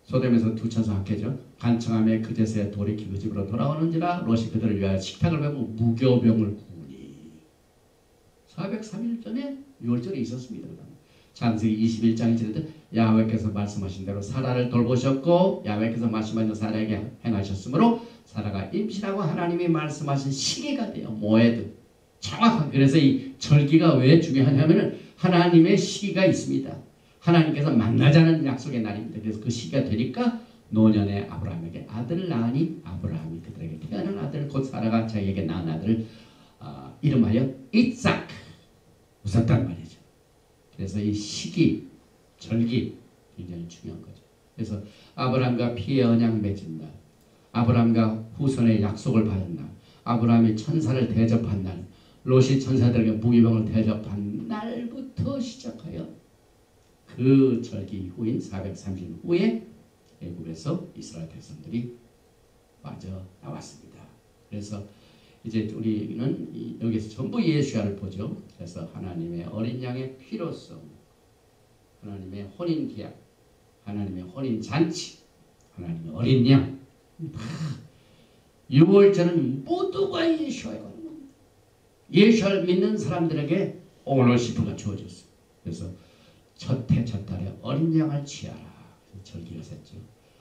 소돔에서 두 천사 함께죠. 간청함에 그제서야 돌이키 그 집으로 돌아오는지라 롯이 그들을 위하여 식탁을 베고 무교병을 구우니. 403일 전에 6월절이 있었습니다. 창세기 21장 1절에 야훼께서 말씀하신 대로 사라를 돌보셨고 야훼께서 말씀하신 사라에게 행하셨으므로 사라가 임신하고 하나님이 말씀하신 시기가 돼요. 모헤드. 정확한. 그래서 이 절기가 왜 중요하냐면은 하나님의 시기가 있습니다. 하나님께서 만나자는 약속의 날입니다. 그래서 그 시기가 되니까 노년에 아브라함에게 아들을 낳으니 아브라함이 그들에게 태어난 아들 곧 사라가 자기에게 낳은 아들을 이름하여 이삭 웃었단 말이죠. 그래서 이 시기, 절기 굉장히 중요한 거죠. 그래서 아브라함과 피의 언약 맺은 날, 아브라함과 후손의 약속을 받은 날, 아브라함이 천사를 대접한 날, 롯이 천사들에게 무기병을 대접한 날부터 시작하여 그 절기 이후인 430년 후에 애굽에서 이스라엘 백성들이 빠져나왔습니다. 그래서 이제 우리는 여기서 전부 예수야를 보죠. 그래서 하나님의 어린 양의 필요성, 하나님의 혼인 계약, 하나님의 혼인 잔치, 하나님의 어린 양. 6월절은 모두가 예수야가 예수를 믿는 사람들에게 오너시프가 주어졌어요. 그래서 첫 해 첫 달에 어린 양을 취하라. 절기가 섰죠.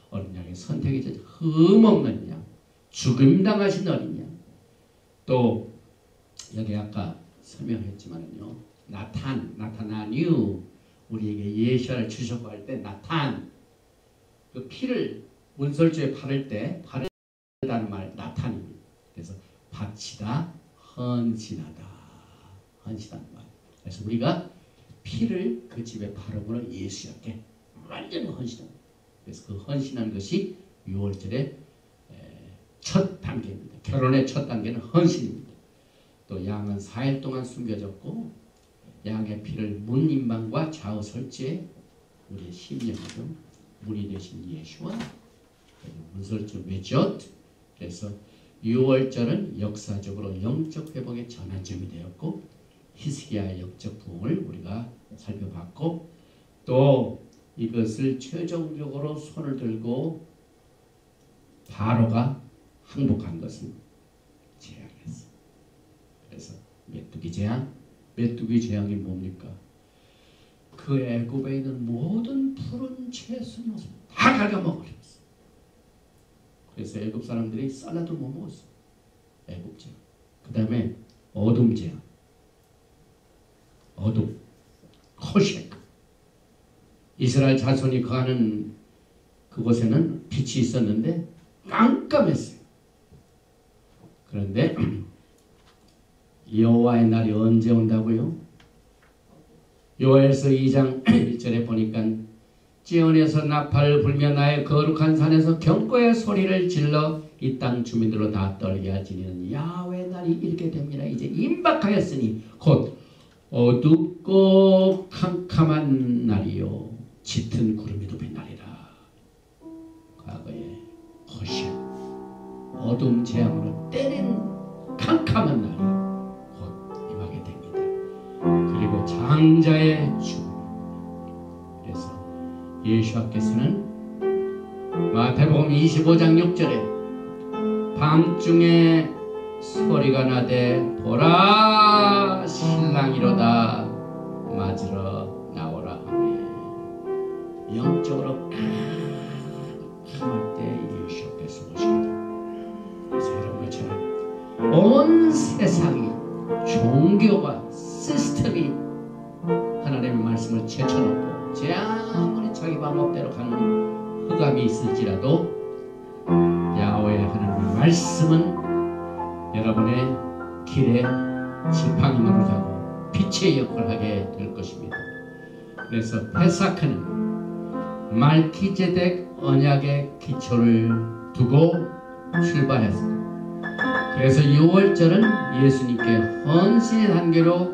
어린 양의 선택이 흠없는 양, 죽임당하신 어린 양. 또 여기 아까 설명했지만요, 나타나뉴, 우리에게 예수를 주셨고 할 때 나탄, 그 피를 문설주에 바를 때 바르다는 말 나탄입니다. 그래서 바치다, 헌신하다, 헌신하는 말. 그래서 우리가 피를 그 집에 바르므로 예수께 완전히 헌신합니다. 그래서 그 헌신한 것이 6월절의 첫 단계입니다. 결혼의 첫 단계는 헌신입니다. 또 양은 4일 동안 숨겨졌고 양의 피를 문 임방과 좌우 설지에 우리의 심령이죠. 문이 되신 예수와 문설주 메젓. 그래서 6월절은 역사적으로 영적 회복의 전환점이 되었고 히스기야의 영적 부흥을 우리가 살펴봤고 또 이것을 최종적으로 손을 들고 바로가 항복한 것은 재앙이었어요. 그래서 메뚜기 재앙, 메뚜기 재앙이 뭡니까? 그 애굽에 있는 모든 푸른 채소는 다 갉아먹어버렸어요. 그래서 애굽 사람들이 쌀라도 못 먹었어요. 애굽 재앙. 그 다음에 어둠 재앙. 어둠, 코셰크. 이스라엘 자손이 거하는 그곳에는 빛이 있었는데 깜깜했어요. 그런데 여호와의 날이 언제 온다고요? 요엘서 2장 1절에 보니까 지온에서 나팔을 불며 나의 거룩한 산에서 경고의 소리를 질러 이 땅 주민들로 다 떨게 하지니는 야훼의 날이 이렇게 됩니다. 이제 임박하였으니 곧 어둡고 캄캄한 날이요 짙은 구름이 덮인 날이라. 과거에 호시 어둠 재앙으로 때린 캄캄한 날이 곧 임하게 됩니다. 그리고 장자의 죽음. 그래서 예수께서는 마태복음 25장 6절에 밤중에 소리가 나되 보라 신랑이로다 맞으러 나오라 하매 영적으로 캄캄할 때 예수께서 오시게 됩니다. 그래서 이런 것처럼 온 세상이 종교와 시스템이 하나님의 말씀을 제쳐놓고 제 아무리 자기 방법대로 가는 흑암이 있을지라도 야훼의 하나님의 말씀은 여러분의 길에 지팡이 노릇하고 빛의 역할을 하게 될 것입니다. 그래서 페사크는 말키제덱 언약의 기초를 두고 출발했습니다. 그래서 6월절은 예수님께 헌신의 단계로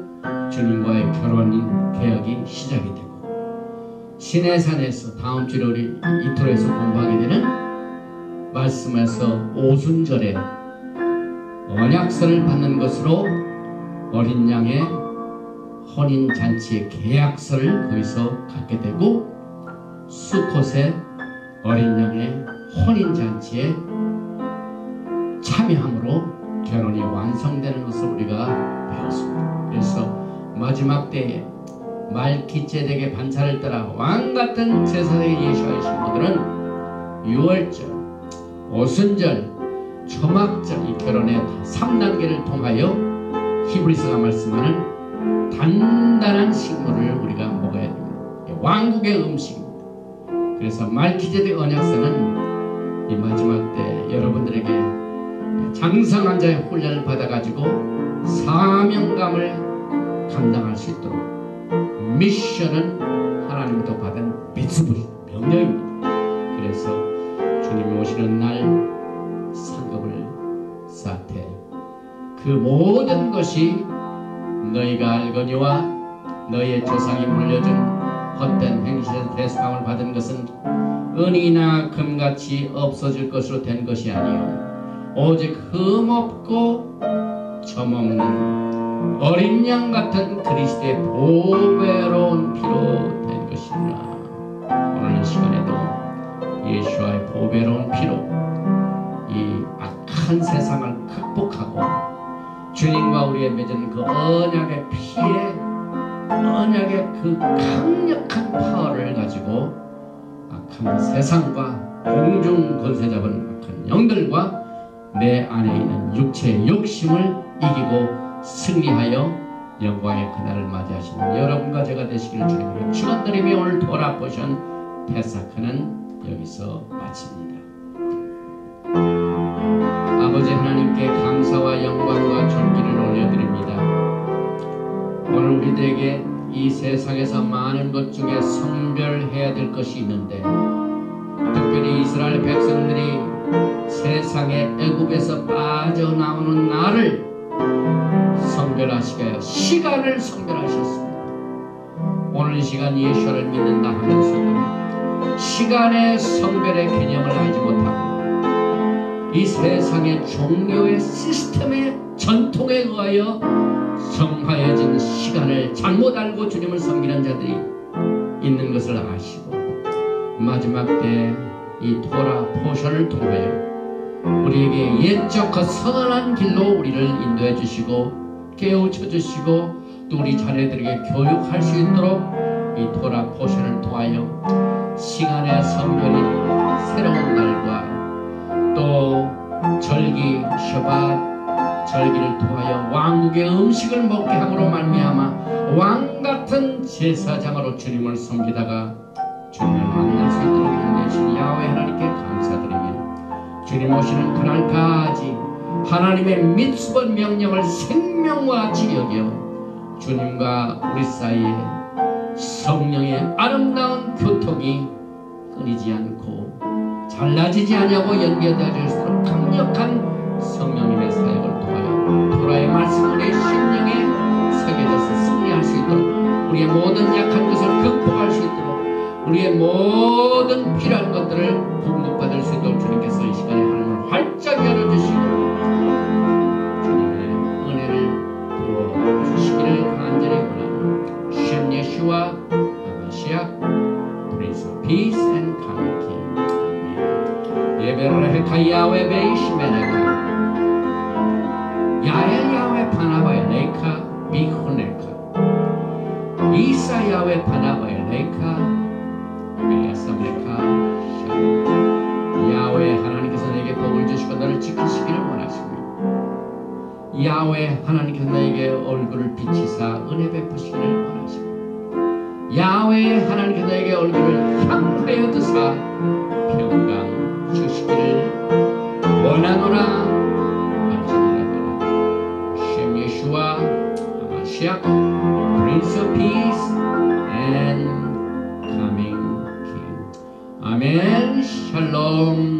주님과의 결혼 개혁이 시작이 되고 시내산에서 다음 주에 우리 이토에서 공부하게 되는 말씀에서 오순절에 언약서를 받는 것으로 어린 양의 혼인잔치의 계약서를 거기서 갖게 되고 수콧에 어린 양의 혼인잔치에 참여함으로 결혼이 완성되는 것을 우리가 배웠습니다. 그래서 마지막 때에 말기ጼ덱의 반차를 따라 왕같은 제사장의 예수의 신부들은 6월절, 오순절, 초막절 이 결혼의 3단계를 통하여 히브리서가 말씀하는 단단한 식물을 우리가 먹어야 됩니다. 왕국의 음식입니다. 그래서 말기제덱 언약서는 이 마지막 때 여러분들에게 장성한 자의 훈련을 받아가지고 사명감을 감당할 수 있도록 미션은 하나님부터 받은 미스부리 명령입니다. 그래서 주님이 오시는 날 상급을 쌓되 그 모든 것이 너희가 알거니와 너희의 조상이 물려준 헛된 행실에서 대상을 받은 것은 은이나 금같이 없어질 것으로 된 것이 아니요 오직 흠없고 점없는 어린 양 같은 그리스도의 보배로운 피로 된 것이라. 오늘 이 시간에도 예수와의 보배로운 피로 이 악한 세상을 극복하고 주님과 우리의 맺은 그 언약의 피에 언약의 그 강력한 파워를 가지고 악한 세상과 공중 권세 잡은 악한 영들과 내 안에 있는 육체의 욕심을 이기고 승리하여 영광의 그날을 맞이하시는 여러분과 제가 되시기를 주님으로 축원드리며 오늘 토라 포션 페사크는 여기서 마칩니다. 아버지 하나님께 감사와 영광과 존귀를 올려드립니다. 오늘 우리들에게 이 세상에서 많은 것 중에 성별해야 될 것이 있는데 특별히 이스라엘 백성들이 세상의 애굽에서 빠져나오는 날을 성별하시게 하여 시간을 성별하셨습니다. 오늘 이 시간 예수를 믿는다 하면서도 시간의 성별의 개념을 알지 못하고 이 세상의 종교의 시스템의 전통에 의하여 정하여진 시간을 잘못 알고 주님을 섬기는 자들이 있는 것을 아시고 마지막 때 이 토라 포션을 통하여 우리에게 옛적 그 선한 길로 우리를 인도해 주시고 깨우쳐 주시고 또 우리 자녀들에게 교육할 수 있도록 이 토라 포션을 통하여 시간의 성별인 새로운 날과 또 절기 셔밧 절기를 통하여 왕국의 음식을 먹게 함으로 말미암아 왕같은 제사장으로 주님을 섬기다가 주님을 만날 수 있도록 인도해 주신 야훼 하나님께 감사드리며 주님 오시는 그날까지 하나님의 미tzvot 명령을 생명과 같이 여겨 주님과 우리 사이에 성령의 아름다운 교통이 끊이지 않고 잘라지지 않냐고 연결되어질 수 있도록 강력한 성령님의 사역을 통하여 토라의 말씀 우리의 심령에 새겨져서 승리할 수 있도록 우리의 모든 약한 것을 극복할 수 있도록 우리의 모든 필요한 것들을 공급받을 수 있도록 주님께서 이 시간에 하나님을 활짝 열어주시고 주님의 은혜를 부어주시기를 간절히 원합니다. 쉔 예슈와 하마시아 Prince of Peace and Coming King 예베르헤카 야훼 베이시메네카 야엘 야훼 파나바엘레카 미후네카 이사 야훼 파나바엘레카 밀야사메카 야훼 하나님께서 내게 복을 주시고 너를 지키시기를 원하십니다. 야훼 하나님께서 너에게 얼굴을 비치사 은혜 베푸시기를 원하십니다. 야훼 하나님께서 너에게 얼굴을 향하여 드사 평강 주시기를 원하노라. 쉔 예슈와 하마시아 Prince of Peace and Coming King. 아멘. 샬롬.